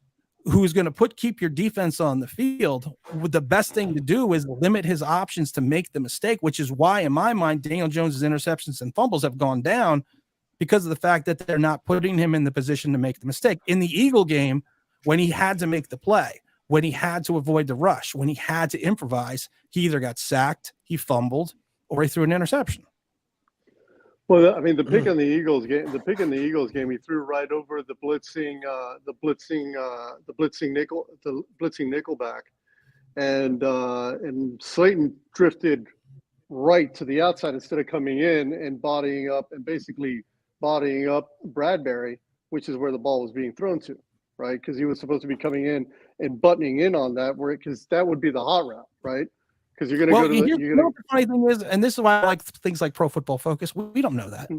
who's going to keep your defense on the field. The best thing to do is limit his options to make the mistake, which is why, in my mind, Daniel Jones's interceptions and fumbles have gone down, because of the fact that they're not putting him in the position to make the mistake. In the Eagle game, when he had to make the play, when he had to avoid the rush, when he had to improvise, he either got sacked, he fumbled, or he threw an interception. Well, I mean, the pick in the Eagles game, he threw right over the blitzing nickelback, and Slayton drifted right to the outside instead of coming in and bodying up Bradbury, which is where the ball was being thrown to, right? Because he was supposed to be coming in and buttoning in on that, because that would be the hot route, right? Because you're going to go to the funny thing is, and this is why I like things like Pro Football Focus. We don't know that.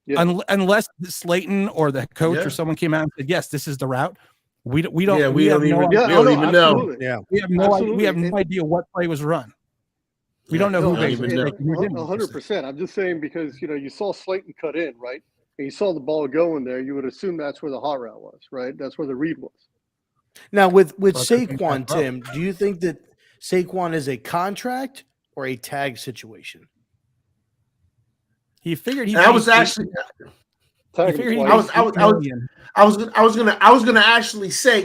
Yeah. Unless Slayton or the coach or someone came out and said, yes, this is the route. We don't even know. Yeah. We have no idea what play was run. We don't know who they even know. 100%. I'm just saying, because you saw Slayton cut in, right? And you saw the ball go in there, you would assume that's where the hot route was, right? That's where the read was. Now with Saquon, Tim, do you think that Saquon is a contract or a tag situation? He figured I was gonna actually say,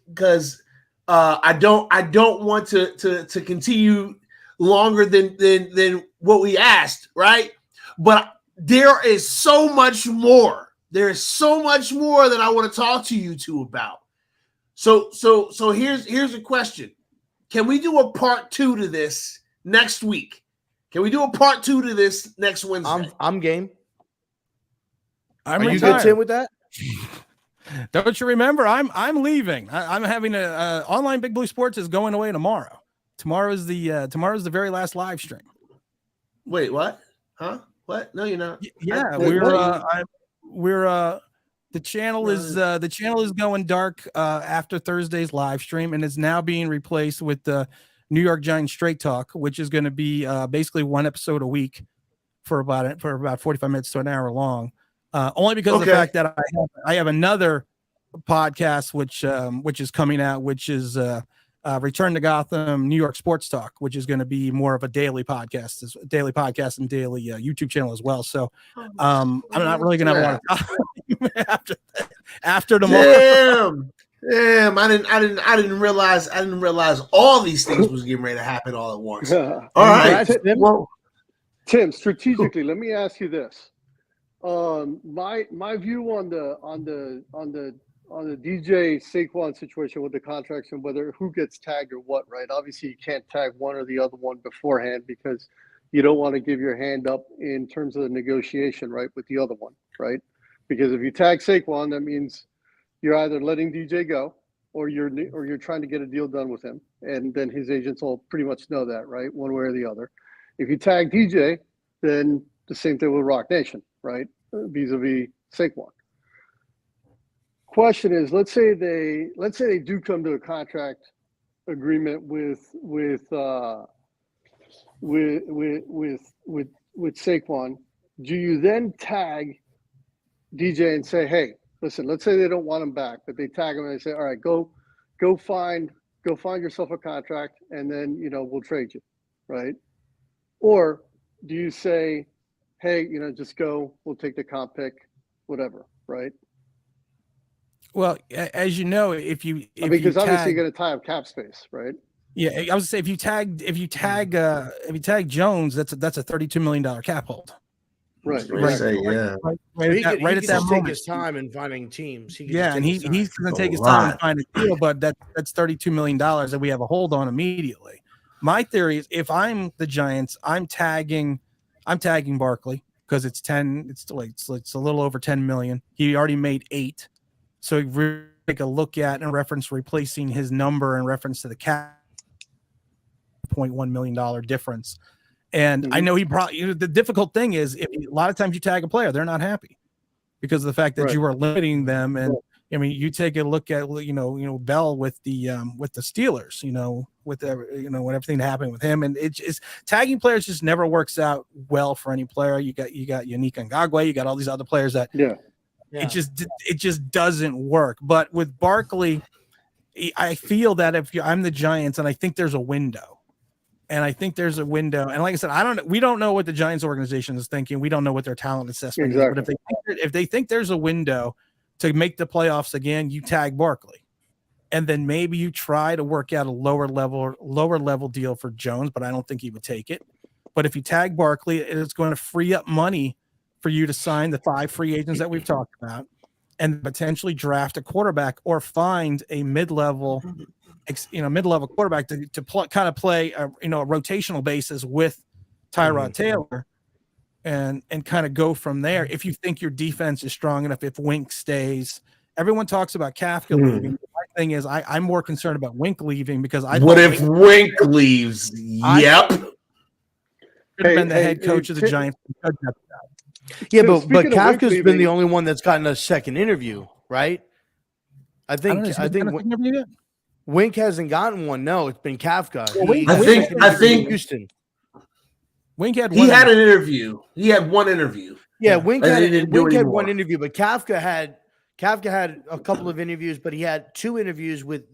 because I don't want to continue longer than what we asked, right? But there is so much more. There is so much more that I want to talk to you two about. So here's a question. Can we do a part 2 to this next week? Can we do a part 2 to this next Wednesday? I'm game. Are you good, Tim, with that? Don't you remember? I'm leaving. I'm having a online Big Blue Sports is going away tomorrow. Tomorrow's the very last live stream. Wait, what? Huh? What? No, you're not. Yeah, the channel is going dark after Thursday's live stream, and is now being replaced with the New York Giants Straight Talk, which is going to be basically one episode a week for about 45 minutes to an hour long. Only because of the fact that I have another podcast which is coming out, which is Return to Gotham New York Sports Talk, which is going to be more of a daily podcast and daily YouTube channel as well. So I'm not really going to want to talk after tomorrow. Damn! I didn't realize all these things was getting ready to happen all at once. All right, Tim. Strategically, let me ask you this. My view on the DJ Saquon situation with the contracts and who gets tagged or what, right? Obviously, you can't tag one or the other one beforehand, because you don't want to give your hand up in terms of the negotiation, right, with the other one, right? Because if you tag Saquon, that means you're either letting DJ go, or you're trying to get a deal done with him, and then his agents will pretty much know that, right, one way or the other. If you tag DJ, then the same thing with Rock Nation, right, vis-a-vis Saquon. Question is, let's say they do come to a contract agreement with Saquon. Do you then tag DJ and say, hey, listen, let's say they don't want him back, but they tag him and they say, all right, go find yourself a contract, and then we'll trade you, right? Or do you say, hey, just go, we'll take the comp pick, whatever, right? Well, as you know, because obviously you're going to tie up cap space, right? Yeah, I was gonna say, if you tag Jones, that's a $32 million cap hold. Right. Right at that moment. Take his time in finding teams. He's going to take his time and find a deal, but that's $32 million that we have a hold on immediately. My theory is, if I'm the Giants, I'm tagging Barkley, because it's a little over 10 million. He already made 8. So really take a look at and reference replacing his number in reference to the cap $3.1 million difference. And I know he probably, the difficult thing is a lot of times you tag a player, they're not happy because of the fact that you are limiting them. And I mean, you take a look at, Bell with the Steelers, with when everything happened with him, and it's just tagging players just never works out well for any player. You got Yannick Ngakoue, you got all these other players that it just doesn't work. But with Barkley, I feel that I'm the Giants, and I think there's a window. And I think there's a window. And like I said, we don't know what the Giants organization is thinking. We don't know what their talent assessment is. But if they think there's a window to make the playoffs again, you tag Barkley. And then maybe you try to work out a lower level deal for Jones, but I don't think he would take it. But if you tag Barkley, it's going to free up money for you to sign the 5 free agents that we've talked about and potentially draft a quarterback or find a mid-level quarterback to kind of play a rotational basis with Tyrod Taylor and kind of go from there. If you think your defense is strong enough, if Wink stays, everyone talks about Kafka leaving. My thing is I'm more concerned about Wink leaving because what if Wink leaves? Yep. Could have been the head coach of the Giants. Yeah, but Kafka's been the only one that's gotten a second interview, right? I think Wink hasn't gotten one. No, it's been Kafka. I think Houston. Wink had an interview. He had one interview. Yeah, Wink had one interview, but Kafka had a couple of interviews, but he had 2 interviews with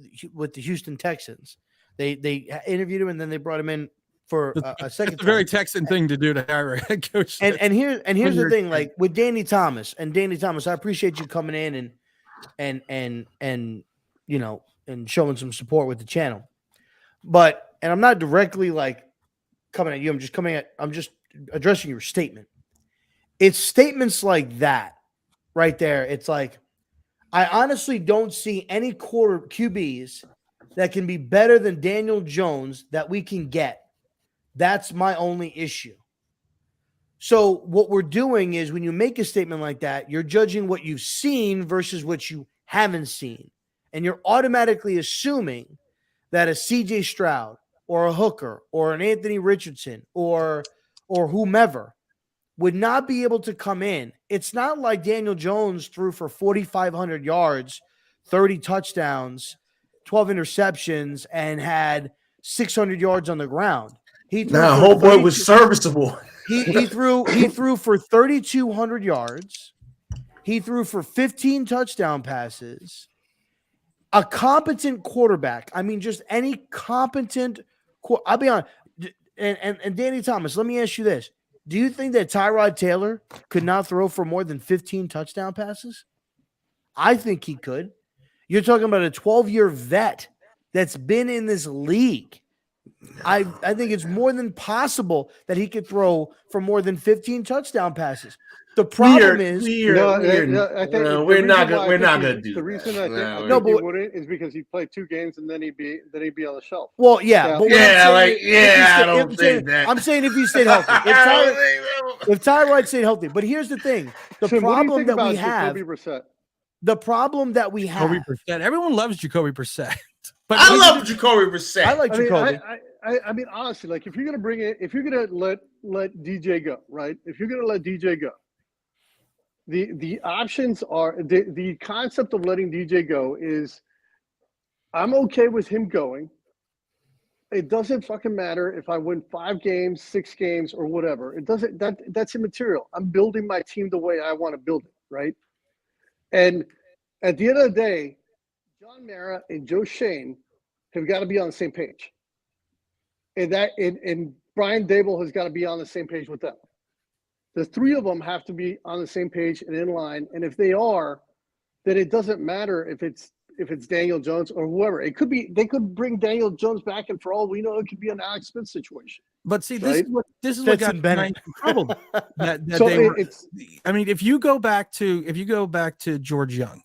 the Houston Texans. They interviewed him and then they brought him in for a second. It's a very Texan thing to do to hire a head coach. And here's the thing, like with Danny Thomas, I appreciate you coming in and and showing some support with the channel. And I'm not directly like coming at you. I'm just addressing your statement. It's statements like that right there. It's like, I honestly don't see any quarter QBs that can be better than Daniel Jones that we can get. That's my only issue. So what we're doing is when you make a statement like that, you're judging what you've seen versus what you haven't seen. And you're automatically assuming that a CJ Stroud or a Hooker or an Anthony Richardson or whomever would not be able to come in. It's not like Daniel Jones threw for 4,500 yards, 30 touchdowns, 12 interceptions, and had 600 yards on the ground. Boy was serviceable. He threw for 3,200 yards. He threw for 15 touchdown passes. A competent quarterback. I mean, just any competent. I'll be honest. And Danny Thomas, let me ask you this: do you think that Tyrod Taylor could not throw for more than 15 touchdown passes? I think he could. You're talking about a 12-year vet that's been in this league. I think it's more than possible that he could throw for more than 15 touchdown passes. The problem is we're not gonna do. The reason I think he wouldn't is because he played 2 games and then he'd be on the shelf. Well, yeah, but I don't think that. I'm saying if he stayed healthy, if Tyrod stayed healthy. But here's the thing: the problem that we have. The problem that we have. Jacoby Brissett. Everyone loves Jacoby Brissett. But I love Jacoby Brissett. I like Jacoby. I mean, honestly, like if you're gonna let DJ go, right? If you're gonna let DJ go, the options are the concept of letting DJ go is I'm okay with him going. It doesn't fucking matter if I win 5 games, 6 games, or whatever. It doesn't. That's immaterial. I'm building my team the way I want to build it, right? And at the end of the day, John Mara and Joe Shane have got to be on the same page. And Brian Dable has got to be on the same page with them. The 3 of them have to be on the same page and in line. And if they are, then it doesn't matter if it's Daniel Jones or whoever. It could be they could bring Daniel Jones back, and for all we know, it could be an Alex Smith situation. But see, this is what got Giants in trouble. I mean, if you go back to George Young,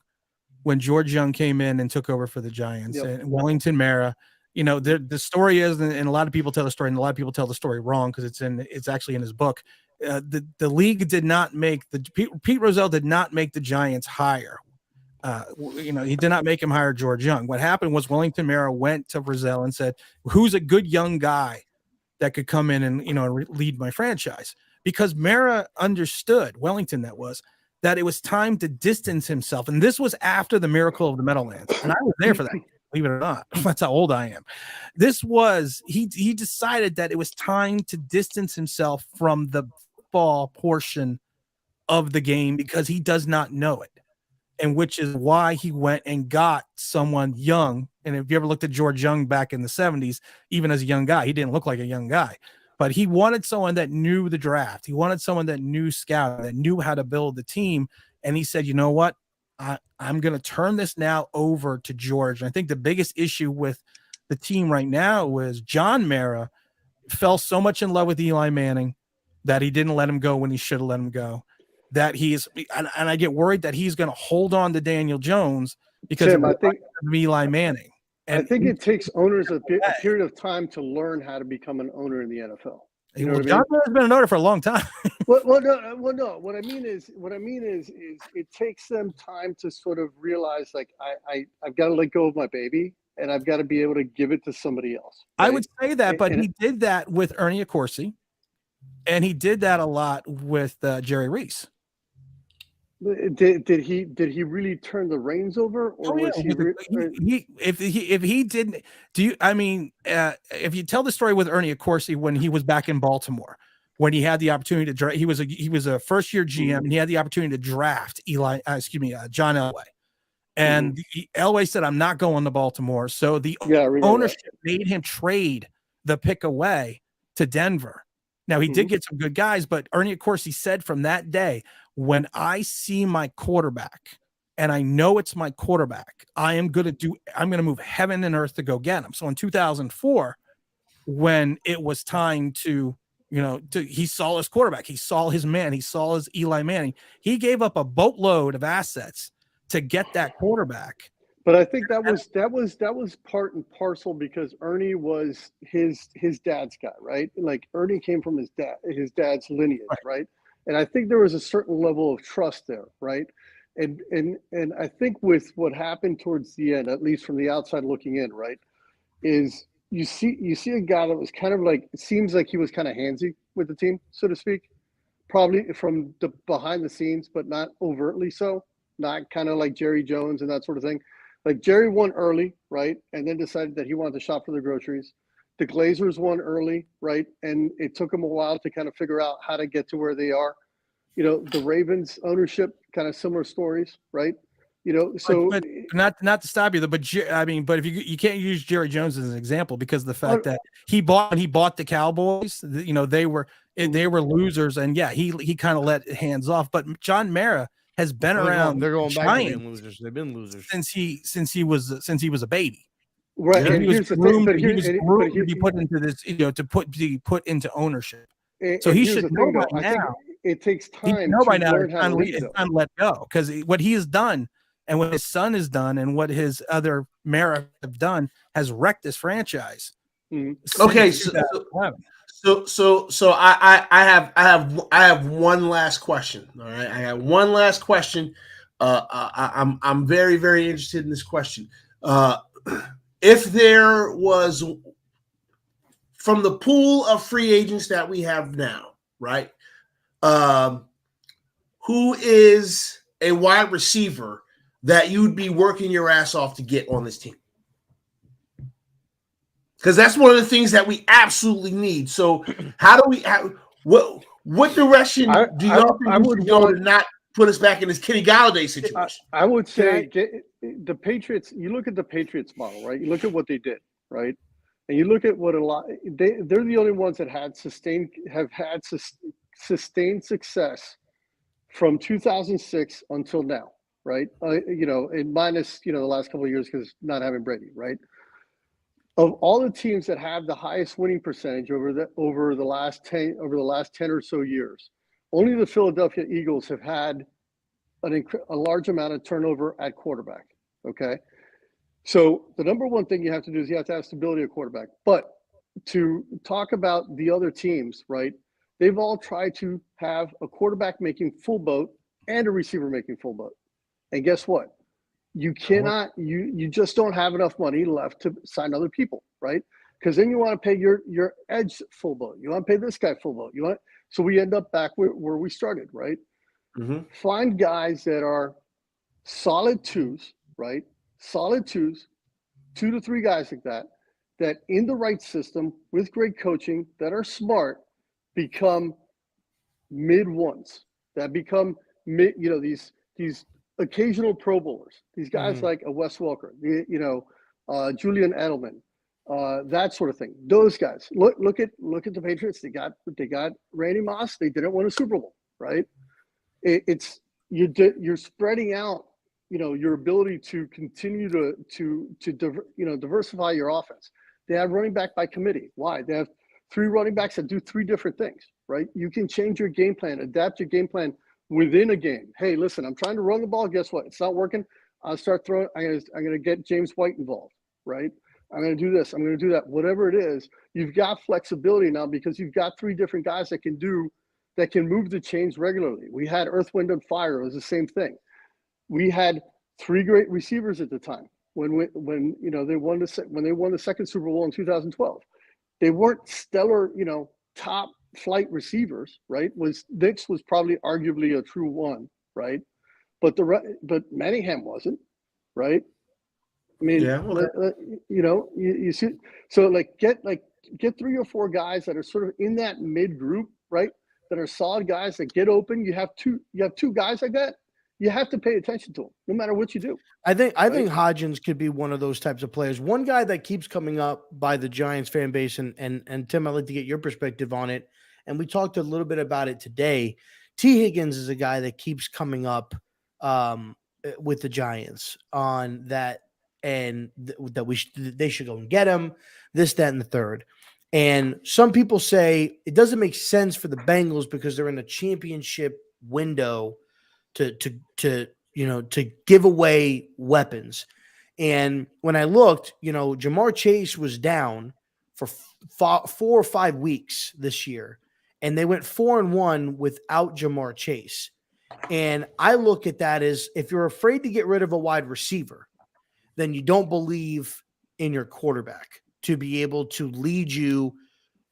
when George Young came in and took over for the Giants, and Wellington Mara, the story is, and a lot of people tell the story, and a lot of people tell the story wrong because it's actually in his book. The league did not make Pete Rozelle did not make the Giants hire. He did not make him hire George Young. What happened was Wellington Mara went to Rozelle and said, "Who's a good young guy that could come in and, lead my franchise. Because Mara understood, Wellington that it was time to distance himself. And this was after the miracle of the Meadowlands. And I was there for that, believe it or not. That's how old I am. He decided that it was time to distance himself from the football portion of the game because he does not know it. And which is why he went and got someone young. And if you ever looked at George Young back in the 70s, even as a young guy, he didn't look like a young guy. But he wanted someone that knew the draft. He wanted someone that knew scout, that knew how to build the team. And he said, you know what? I'm going to turn this now over to George. And I think the biggest issue with the team right now was John Mara fell so much in love with Eli Manning that he didn't let him go when he should have let him go. And I get worried that he's going to hold on to Daniel Jones because Tim, I think of Eli Manning. And I think it takes owners a period of time to learn how to become an owner in the NFL. You know what I mean? John Mara's been an owner for a long time. No. What I mean is it takes them time to sort of realize, like, I've got to let go of my baby and I've got to be able to give it to somebody else. Right? I would say that, but he did that with Ernie Accorsi, and he did that a lot with Jerry Reese. Did he really turn the reins over, or was if he didn't, if you tell the story with Ernie Accorsi when he was back in Baltimore, when he had the opportunity to draft, he was a first year GM and he had the opportunity to draft John Elway, and Elway said, "I'm not going to Baltimore," so the ownership made him trade the pick away to Denver. Now he did get some good guys, but Ernie Accorsi said from that day, when I see my quarterback and I know it's my quarterback, I'm going to move heaven and earth to go get him. So in 2004, when it was time he saw his quarterback, he saw his man, he saw his Eli Manning, he gave up a boatload of assets to get that quarterback. But I think that was part and parcel because Ernie was his dad's guy, right? Like Ernie came from his dad's lineage, right? And I think there was a certain level of trust there, right? And I think with what happened towards the end, at least from the outside looking in, right, is you see a guy that was kind of like, it seems like he was kind of handsy with the team, so to speak, probably from the behind the scenes, but not overtly so, not kind of like Jerry Jones and that sort of thing. Like Jerry won early, right, and then decided that he wanted to shop for the groceries. The Glazers won early, right, and it took them a while to kind of figure out how to get to where they are. The Ravens ownership, kind of similar stories, right? So but not to stop you, but if you can't use Jerry Jones as an example because of the fact that he bought the Cowboys, they were losers, and he kind of let hands off. But John Mara has been around. They're going back to being losers. They've been losers since he was a baby. Right. And he was groomed to be put into this, to be put into ownership. So he should know by now. It takes time. He know by now learn how to let go, because what he has done and what his son has done and what his other Mara have done has wrecked this franchise. Okay, so I have one last question. All right, I have one last question. I'm very, very interested in this question. If there was, from the pool of free agents that we have now, right? Who is a wide receiver that you'd be working your ass off to get on this team? Because that's one of the things that we absolutely need. So how do we what direction do y'all think we should go to not put us back in this Kenny Galladay situation? I would say the Patriots, you look at the Patriots model, right? You look at what they did, right? And you look at what they're the only ones that have had sustained success from 2006 until now, right? And minus, the last couple of years because not having Brady, right? Of all the teams that have the highest winning percentage over the last 10 or so years, only the Philadelphia Eagles have had a large amount of turnover at quarterback. Okay, so the number one thing you have to do is you have to have stability at quarterback. But to talk about the other teams, right? They've all tried to have a quarterback making full boat and a receiver making full boat. And guess what? You cannot, you just don't have enough money left to sign other people, right? because then you want to pay your edge full vote. You want to pay this guy full vote. So we end up back where we started, right? Mm-hmm. Find guys that are solid twos, right? Solid twos, 2 to 3 guys like that in the right system with great coaching that are smart become mid ones, that become mid, these occasional Pro Bowlers, these guys like a Wes Welker, Julian Edelman, that sort of thing. Those guys. Look at the Patriots. They got Randy Moss. They didn't win a Super Bowl, right? You're spreading out, your ability to continue to diversify your offense. They have running back by committee. Why? They have 3 running backs that do 3 different things, right? You can change your game plan, adapt your game plan within a game. Hey, listen, I'm trying to run the ball. Guess what? It's not working. I'll start throwing. I'm going to get James White involved, right? I'm going to do this. I'm going to do that. Whatever it is, you've got flexibility now because you've got 3 different guys that can move the chains regularly. We had Earth, Wind, and Fire. It was the same thing. We had 3 great receivers at the time when they won the second Super Bowl in 2012. They weren't stellar, top flight receivers, right? Dix was probably arguably a true one, right? But Manningham wasn't, right? I mean, Yeah, okay. You see, so get 3 or 4 guys that are sort of in that mid group, right? That are solid guys that get open. You have two guys like that. You have to pay attention to them, no matter what you do. I think Hodgins could be one of those types of players. One guy that keeps coming up by the Giants fan base, and Tim, I'd like to get your perspective on it. And we talked a little bit about it today. T. Higgins is a guy that keeps coming up with the Giants on that, and that they should go and get him, this, that, and the third. And some people say it doesn't make sense for the Bengals because they're in a championship window to give away weapons. And when I looked, Jamar Chase was down for 4 or 5 weeks this year, and they went 4-1 without Jamar Chase. And I look at that as, if you're afraid to get rid of a wide receiver, then you don't believe in your quarterback to be able to lead you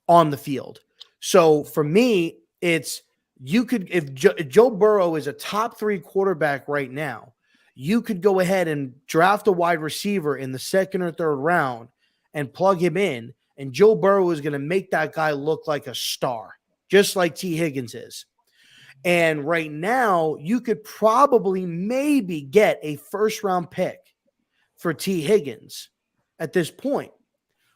on the field. So for me, it's, if Joe Burrow is a top 3 quarterback right now, you could go ahead and draft a wide receiver in the 2nd or 3rd round and plug him in, and Joe Burrow is going to make that guy look like a star, just like T. Higgins is. And right now, you could probably maybe get a 1st-round pick for T. Higgins at this point.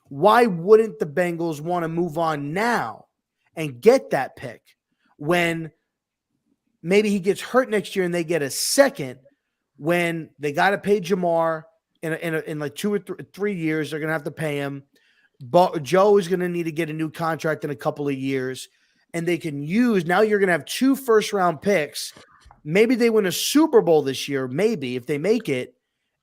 Why wouldn't the Bengals want to move on now and get that pick when maybe he gets hurt next year and they get a 2nd, when they got to pay Jamar in like 2 or 3 years? They're going to have to pay him. But Joe is going to need to get a new contract in a couple of years, and they can use, now you're going to have 2 first-round picks. Maybe they win a Super Bowl this year, maybe, if they make it.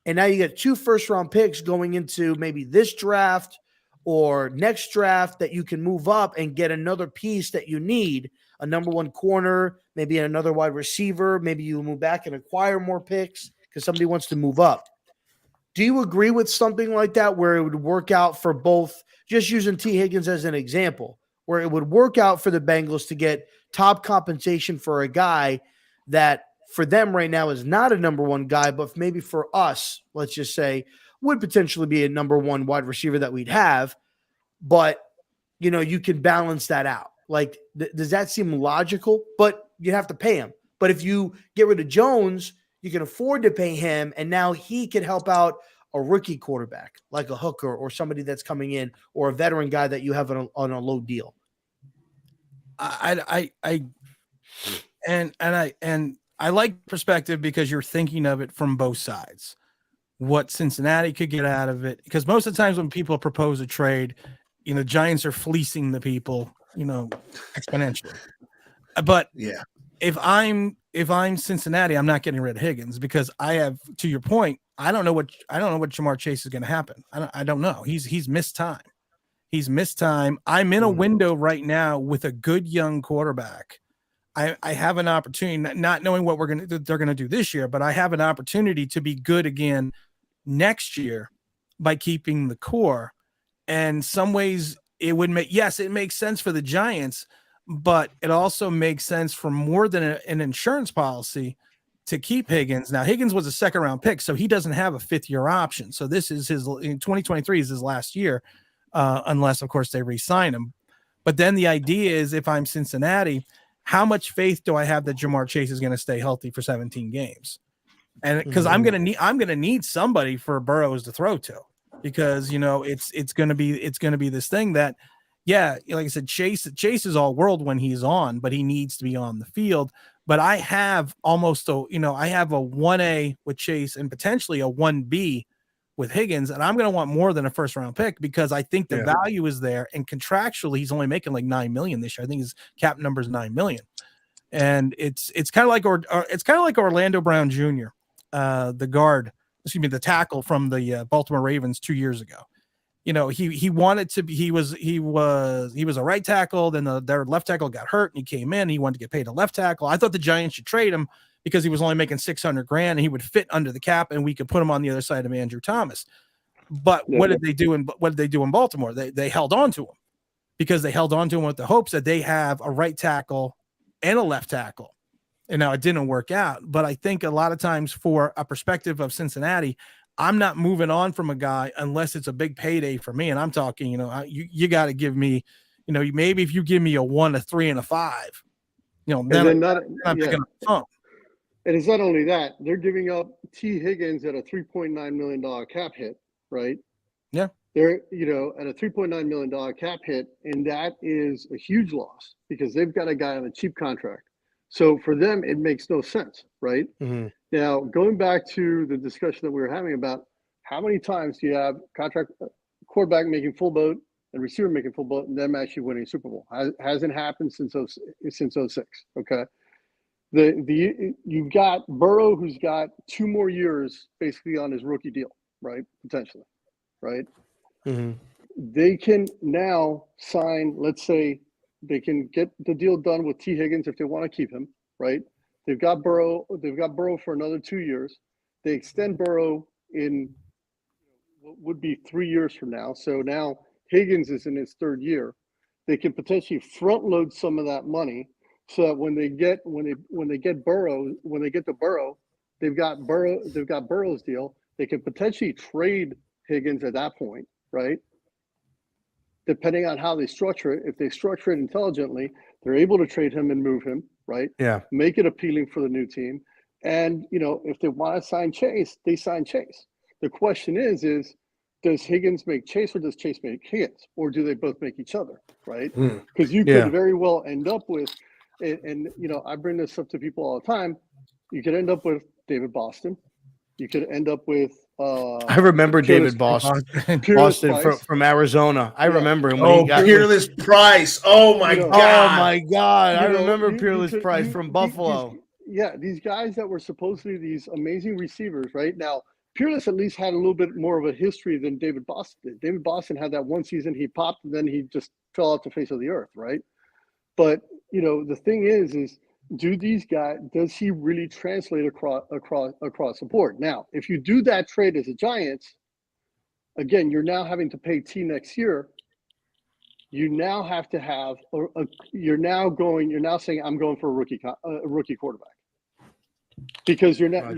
And now you get 2 first-round picks going into maybe this draft or next draft that you can move up and get another piece that you need, a number 1 corner, maybe another wide receiver. Maybe you move back and acquire more picks because somebody wants to move up. Do you agree with something like that, where it would work out for both, just using T. Higgins as an example, where it would work out for the Bengals to get top compensation for a guy that for them right now is not a number 1 guy, but maybe for us, let's just say, would potentially be a number 1 wide receiver that we'd have, but you can balance that out. Like, does that seem logical? But you have to pay him. But if you get rid of Jones, you can afford to pay him, and now he can help out a rookie quarterback like a Hooker or somebody that's coming in, or a veteran guy that you have on a low deal. I like perspective because you're thinking of it from both sides. What Cincinnati could get out of it, because most of the times when people propose a trade, Giants are fleecing the people, exponentially. But yeah, if I'm Cincinnati, I'm not getting rid of Higgins, because I have, to your point, I don't know what Jamar Chase is going to happen. I don't know. He's missed time. He's missed time. I'm in a window right now with a good young quarterback. I have an opportunity, not knowing what they're going to do this year, but I have an opportunity to be good again next year by keeping the core. And some ways it would make, yes, it makes sense for the Giants, but it also makes sense for more than an insurance policy to keep Higgins. Now, Higgins was a second round pick, so he doesn't have a 5th-year option. So this is in 2023 is his last year, unless, of course, they re-sign him. But then the idea is, if I'm Cincinnati, how much faith do I have that Jamar Chase is going to stay healthy for 17 games? And because I'm going to need somebody for Burrows to throw to, because it's going to be this thing that, yeah, like I said, Chase is all world when he's on, but he needs to be on the field. But I have almost I have a 1A with Chase and potentially a 1B with Higgins, and I'm going to want more than a first-round pick because I think the value is there, and contractually he's only making like $9 million this year. I think his cap number is $9 million, and it's kind of like Orlando Brown Jr., the tackle from the Baltimore Ravens 2 years ago. He wanted to be, he was a right tackle. Then their left tackle got hurt and he came in. He wanted to get paid a left tackle. I thought the Giants should trade him because he was only making $600,000 and he would fit under the cap and we could put him on the other side of Andrew Thomas. But what did they do in Baltimore? They held on to him because they held on to him with the hopes that they have a right tackle and a left tackle. And now it didn't work out. But I think a lot of times, for a perspective of Cincinnati, I'm not moving on from a guy unless it's a big payday for me. And I'm talking, you got to give me, maybe if you give me a 1, a 3, and a 5, then I'm picking up the phone. And it's not only that, they're giving up T. Higgins at a $3.9 million cap hit, right? Yeah. They're, at a $3.9 million cap hit, and that is a huge loss because they've got a guy on a cheap contract. So for them, it makes no sense, right? Mm-hmm. Now, going back to the discussion that we were having about how many times do you have quarterback making full boat and receiver making full boat and them actually winning a Super Bowl? Hasn't happened since 06, okay? You've got Burrow, who's got 2 more years basically on his rookie deal, right? Potentially, right? Mm-hmm. They can now sign, let's say, they can get the deal done with T. Higgins if they want to keep him, right? They've got Burrow for another 2 years. They extend Burrow in what would be 3 years from now. So now Higgins is in his 3rd year. They can potentially front load some of that money so that when they get to Burrow, they've got Burrow's deal. They can potentially trade Higgins at that point, right? Depending on how they structure it. If they structure it intelligently, they're able to trade him and move him, right? Yeah. Make it appealing for the new team. And, if they want to sign Chase, they sign Chase. The question is does Higgins make Chase or does Chase make Higgins? Or do they both make each other, right? Because you could very well end up with, and I bring this up to people all the time, you could end up with David Boston. You could end up with I remember David Boston from Arizona. I remember him. When Peerless Price. Oh my God. Oh my God. I remember Peerless Price from Buffalo. These guys that were supposedly these amazing receivers, right? Now, Peerless at least had a little bit more of a history than David Boston did. David Boston had that one season he popped and then he just fell off the face of the earth, right? But, the thing is does he really translate across the board? Now, if you do that trade as a Giants, again, you're now having to pay T next year. You now have to have you're now saying I'm going for a rookie quarterback because you're not,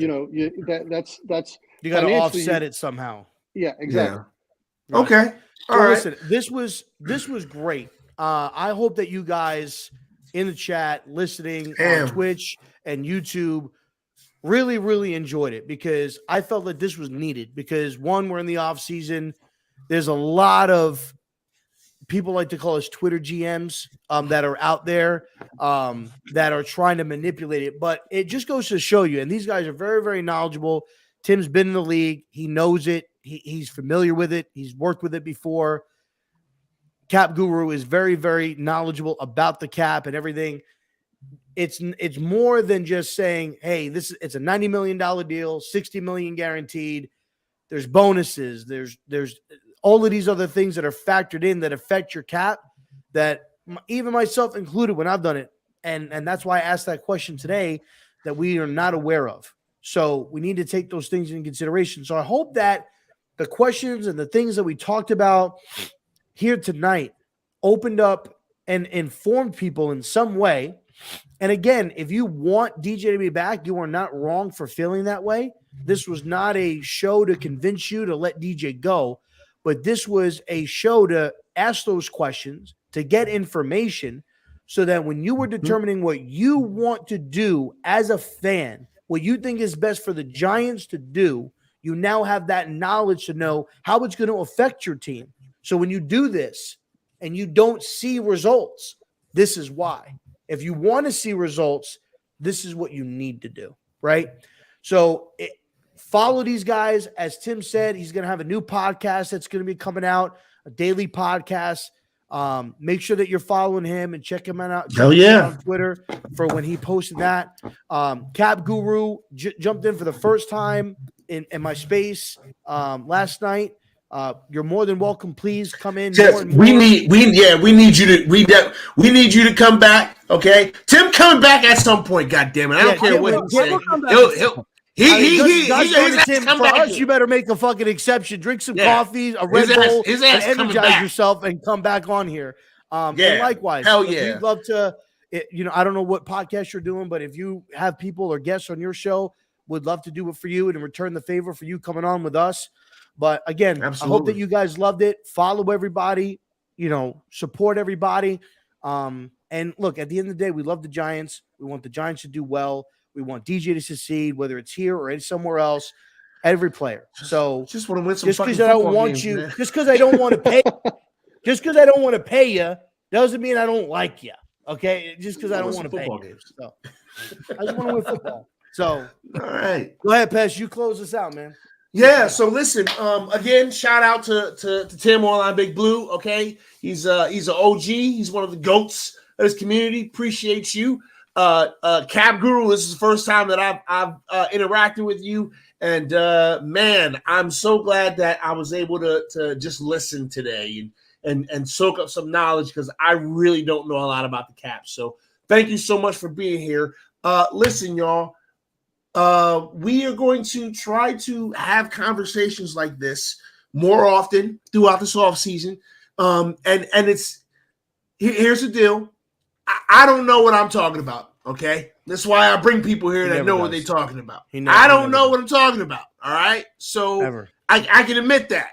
that's you got to offset it somehow. Yeah, exactly. Yeah. Okay. All right. Listen, this was great. I hope that you guys in the chat, listening on Twitch and YouTube, really, really enjoyed it because I felt that this was needed because, one, we're in the off season. There's a lot of people like to call us Twitter GMs that are out there that are trying to manipulate it. But it just goes to show you, and these guys are very, very knowledgeable. Tim's been in the league. He knows it. He's familiar with it. He's worked with it before. Cap Guru is very, very knowledgeable about the cap and everything. It's more than just saying, hey, it's a $90 million deal, $60 million guaranteed. There's bonuses. There's all of these other things that are factored in that affect your cap that even myself included when I've done it. And that's why I asked that question today that we are not aware of. So we need to take those things into consideration. So I hope that the questions and the things that we talked about here tonight opened up and informed people in some way. And again, if you want DJ to be back, you are not wrong for feeling that way. This was not a show to convince you to let DJ go, but this was a show to ask those questions, to get information, so that when you were determining what you want to do as a fan, what you think is best for the Giants to do, you now have that knowledge to know how it's going to affect your team. So when you do this and you don't see results, this is why. If you want to see results, this is what you need to do, right? So follow these guys. As Tim said, he's going to have a new podcast that's going to be coming out, a daily podcast. Make sure that you're following him and check him out. Hell yeah. On Twitter for when he posted that. Cap Guru jumped in for the first time in my space last night. You're more than welcome. Please come in. Yes, we need you to come back. Okay, Tim coming back at some point. God damn it, I don't care what you say. Tim, for us, you better make a fucking exception. Drink some coffee, a Red Bull, and energize yourself, and come back on here. And likewise, hell yeah, we'd love to. I don't know what podcast you're doing, but if you have people or guests on your show, would love to do it for you and return the favor for you coming on with us. But again, absolutely. I hope that you guys loved it. Follow everybody, support everybody. And look, at the end of the day, we love the Giants. We want the Giants to do well. We want DJ to succeed, whether it's here or somewhere else. Every player. So just want to win some. Just because I don't want you, just because I don't want to pay, just because I don't want to pay you, doesn't mean I don't like you. Okay, just because I don't want to pay you. So I just want to win football. So all right, go ahead, Pest. You close us out, man. Yeah, so listen, again, shout out to Tim Online Big Blue. Okay, he's an OG. He's one of the goats of this community. Appreciate you, Cap Guru. This is the first time that I've interacted with you, and man, I'm so glad that I was able to just listen today and soak up some knowledge, because I really don't know a lot about the Caps. So thank you so much for being here. Listen, y'all. We are going to try to have conversations like this more often throughout this off season. And it's here's the deal. I don't know what I'm talking about. Okay. That's why I bring people here that know what they're talking about. I don't know what I'm talking about. All right. So I can admit that.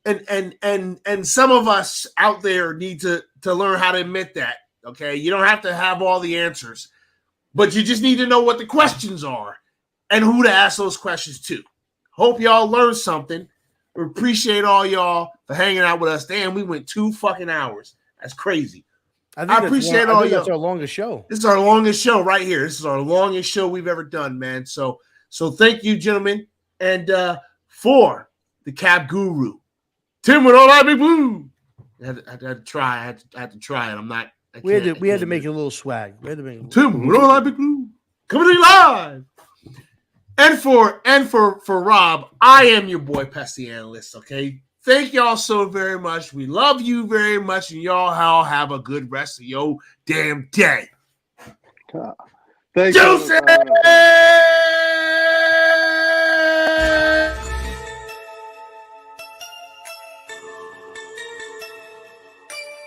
And some of us out there need to learn how to admit that. Okay. You don't have to have all the answers, but you just need to know what the questions are and who to ask those questions to. Hope y'all learned something. We appreciate all y'all for hanging out with us. Damn, we went 2 fucking hours. That's crazy. I appreciate all y'all. That's our longest show. This is our longest show right here. This is our longest show we've ever done, man. So thank you, gentlemen. And for the Cap Guru, Tim with all that big blue. I had to try. I had to try it. I'm not. We had to make it a little swag. We had to make it Tim with all that big blue coming to you live. And for Rob, I am your boy Pest the Analyst. Okay, thank y'all so very much. We love you very much, and y'all all have a good rest of your damn day. Thank you.